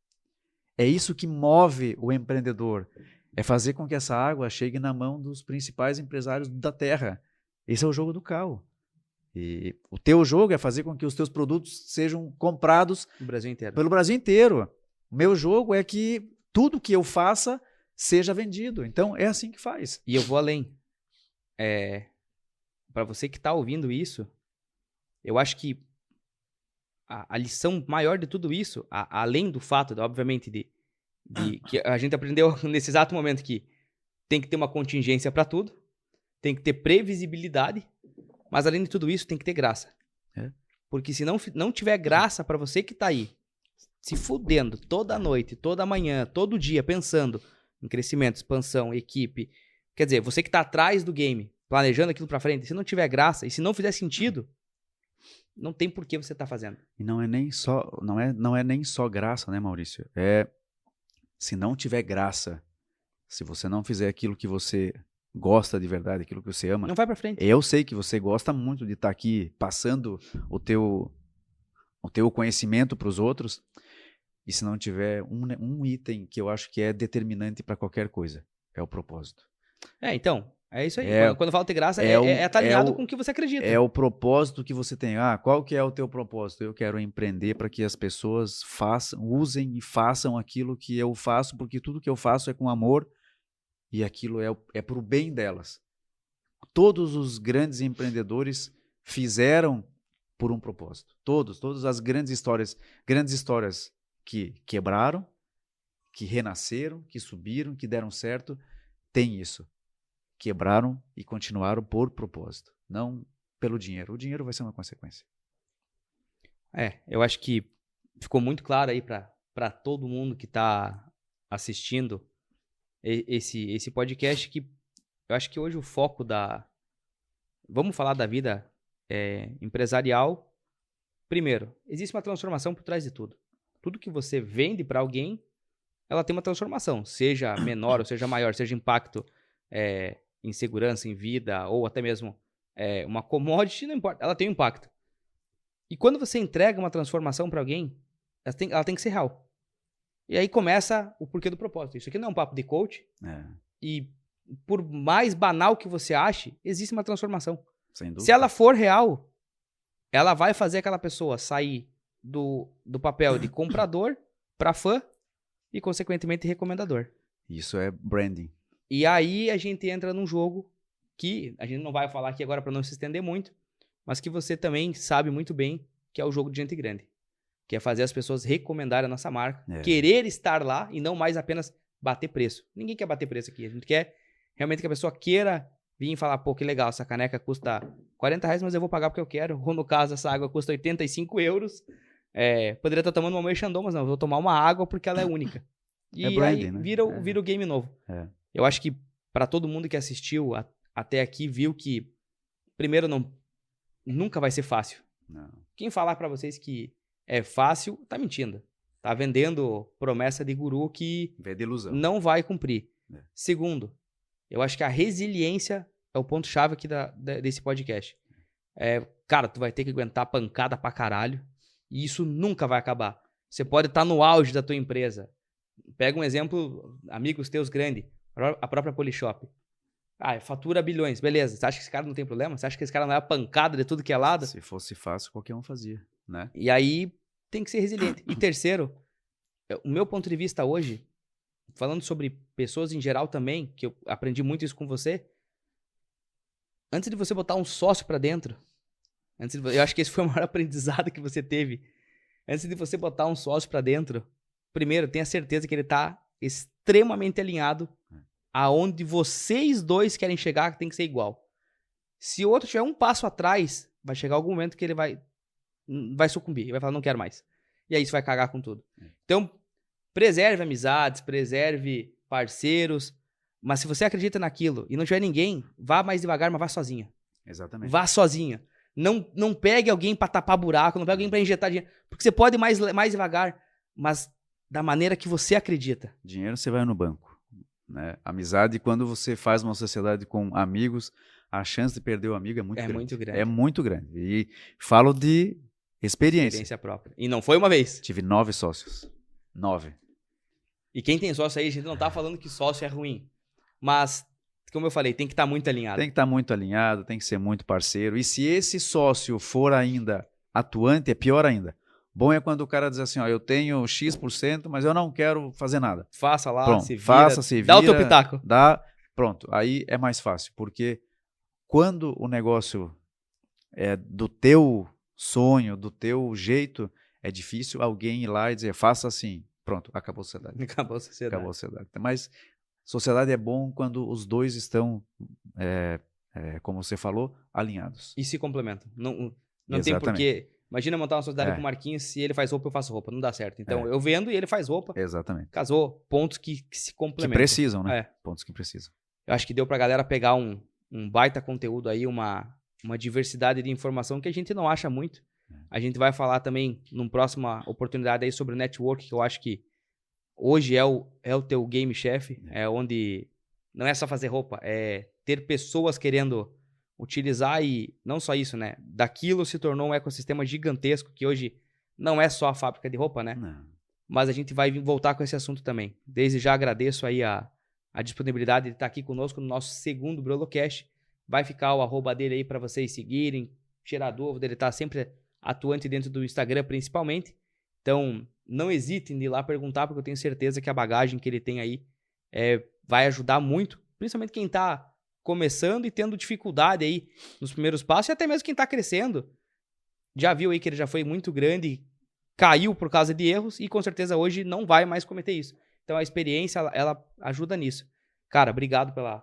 É isso que move o empreendedor. É fazer com que essa água chegue na mão dos principais empresários da terra. Esse é o jogo do Cal. E o teu jogo é fazer com que os teus produtos sejam comprados pelo Brasil inteiro. O meu jogo é que tudo que eu faça seja vendido. Então, é assim que faz. E eu vou além. Para você que está ouvindo isso, eu acho que a lição maior de tudo isso, além do fato, obviamente, de que a gente aprendeu nesse exato momento que tem que ter uma contingência para tudo, tem que ter previsibilidade, mas além de tudo isso, tem que ter graça. Porque se não tiver graça para você que está aí, se fudendo toda noite, toda manhã, todo dia, pensando em crescimento, expansão, equipe, quer dizer, você que está atrás do game, planejando aquilo para frente, se não tiver graça e se não fizer sentido, não tem por que você tá fazendo. E não é nem só graça, né, Maurício? Se não tiver graça, se você não fizer aquilo que você gosta de verdade, aquilo que você ama, não vai pra frente. Eu sei que você gosta muito de estar aqui passando o teu conhecimento para os outros, e se não tiver um item que eu acho que é determinante para qualquer coisa, é o propósito. Então, é isso aí. Quando eu falo ter graça, tá alinhado com o que você acredita. É o propósito que você tem. Qual que é o teu propósito? Eu quero empreender para que as pessoas usem e façam aquilo que eu faço, porque tudo que eu faço é com amor e aquilo é para o bem delas. Todos os grandes empreendedores fizeram por um propósito. Todas as grandes histórias que quebraram, que renasceram, que subiram, que deram certo, tem isso. Quebraram e continuaram por propósito, não pelo dinheiro. O dinheiro vai ser uma consequência. Eu acho que ficou muito claro aí para todo mundo que está assistindo esse podcast, que eu acho que hoje o foco vamos falar da vida empresarial. Primeiro, existe uma transformação por trás de tudo. Tudo que você vende para alguém, ela tem uma transformação, seja menor ou seja maior, seja impacto em segurança, em vida, ou até mesmo uma commodity, não importa, ela tem um impacto. E quando você entrega uma transformação para alguém, ela tem que ser real. E aí começa o porquê do propósito. Isso aqui não é um papo de coach, e por mais banal que você ache, existe uma transformação. Sem dúvida. Se ela for real, ela vai fazer aquela pessoa sair do papel de comprador para fã e, consequentemente, recomendador. Isso é branding. E aí a gente entra num jogo que a gente não vai falar aqui agora para não se estender muito, mas que você também sabe muito bem que é o jogo de gente grande. Que é fazer as pessoas recomendarem a nossa marca, querer estar lá e não mais apenas bater preço. Ninguém quer bater preço aqui. A gente quer realmente que a pessoa queira vir e falar, pô, que legal, essa caneca custa R$40, mas eu vou pagar porque eu quero. Ou no caso, essa água custa €85. Poderia estar tomando uma Merchandon, mas não, eu vou tomar uma água porque ela é única. E branding, aí né? vira o game novo. Eu acho que para todo mundo que assistiu até aqui, viu que, primeiro, nunca vai ser fácil. Não. Quem falar para vocês que é fácil, tá mentindo. Tá vendendo promessa de guru que Vende ilusão. não vai cumprir. Segundo, eu acho que a resiliência é o ponto-chave aqui desse podcast. Cara, tu vai ter que aguentar pancada pra caralho e isso nunca vai acabar. Você pode estar no auge da tua empresa. Pega um exemplo, amigos teus grandes, a própria Polishop. fatura bilhões, beleza. Você acha que esse cara não tem problema? Você acha que esse cara não é pancada de tudo que é lado? Se fosse fácil, qualquer um fazia, né? E aí tem que ser resiliente. E terceiro, o meu ponto de vista hoje, falando sobre pessoas em geral também, que eu aprendi muito isso com você, antes de você botar um sócio pra dentro, eu acho que esse foi o maior aprendizado que você teve. Antes de você botar um sócio pra dentro, primeiro, tenha certeza que ele tá extremamente alinhado aonde vocês dois querem chegar, tem que ser igual. Se o outro tiver um passo atrás, vai chegar algum momento que ele vai sucumbir, vai falar, não quero mais. E aí você vai cagar com tudo. Então, preserve amizades, preserve parceiros, mas se você acredita naquilo e não tiver ninguém, vá mais devagar, mas vá sozinha. Exatamente. Vá sozinha. Não pegue alguém pra tapar buraco, não pegue alguém pra injetar dinheiro, porque você pode ir mais devagar, mas da maneira que você acredita. Dinheiro você vai no banco, né? Amizade, quando você faz uma sociedade com amigos, a chance de perder o amigo é muito grande. Muito grande. É muito grande. E falo de experiência Própria. E não foi uma vez. Tive 9 sócios. 9. E quem tem sócio aí, a gente não tá falando que sócio é ruim. Mas, como eu falei, tem que estar muito alinhado. Tem que estar muito alinhado, tem que ser muito parceiro. E se esse sócio for ainda atuante, é pior ainda. Bom é quando o cara diz assim, ó, eu tenho X%, mas eu não quero fazer nada. Faça lá, pronto, se vira. Faça, se vira. Dá o teu pitaco. Pronto, aí é mais fácil. Porque quando o negócio é do teu sonho, do teu jeito, é difícil alguém ir lá e dizer, faça assim. Pronto, acabou a sociedade. Acabou a sociedade. Acabou a sociedade. Mas sociedade é bom quando os dois estão, como você falou, alinhados. E se complementam. Não tem porquê. Imagina montar uma sociedade com o Marquinhos, se ele faz roupa, eu faço roupa. Não dá certo. Então, eu vendo e ele faz roupa. Exatamente. Casou. Pontos que se complementam. Que precisam, né? Pontos que precisam. Eu acho que deu pra galera pegar um baita conteúdo aí, uma diversidade de informação que a gente não acha muito. A gente vai falar também, numa próxima oportunidade aí, sobre o network, que eu acho que hoje é o teu game-chefe. É onde não é só fazer roupa, é ter pessoas querendo utilizar e não só isso, né? Daquilo se tornou um ecossistema gigantesco que hoje não é só a fábrica de roupa, né? Não. Mas a gente vai voltar com esse assunto também. Desde já agradeço aí a disponibilidade de estar aqui conosco no nosso segundo Brolocast. Vai ficar o arroba dele aí para vocês seguirem, tirar dúvida, ele tá sempre atuante dentro do Instagram principalmente. Então, não hesitem de ir lá perguntar, porque eu tenho certeza que a bagagem que ele tem aí vai ajudar muito, principalmente quem tá começando e tendo dificuldade aí nos primeiros passos, e até mesmo quem tá crescendo. Já viu aí que ele já foi muito grande, caiu por causa de erros, e com certeza hoje não vai mais cometer isso. Então a experiência, ela ajuda nisso. Cara, obrigado pela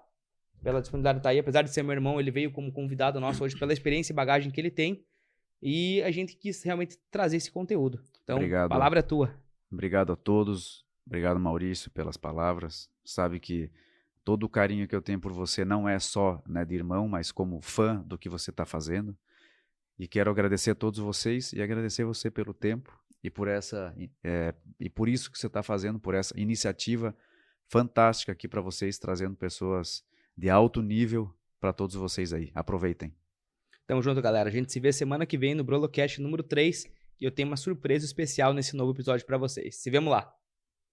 disponibilidade de estar aí. Apesar de ser meu irmão, ele veio como convidado nosso hoje pela experiência e bagagem que ele tem, e a gente quis realmente trazer esse conteúdo. Então, a palavra é tua. Obrigado a todos. Obrigado, Maurício, pelas palavras. Sabe que todo o carinho que eu tenho por você não é só, né, de irmão, mas como fã do que você está fazendo. E quero agradecer a todos vocês e agradecer você pelo tempo e por por isso que você está fazendo, por essa iniciativa fantástica aqui para vocês, trazendo pessoas de alto nível para todos vocês aí. Aproveitem. Tamo junto, galera. A gente se vê semana que vem no Brolocast número 3 e eu tenho uma surpresa especial nesse novo episódio para vocês. Se vemos lá.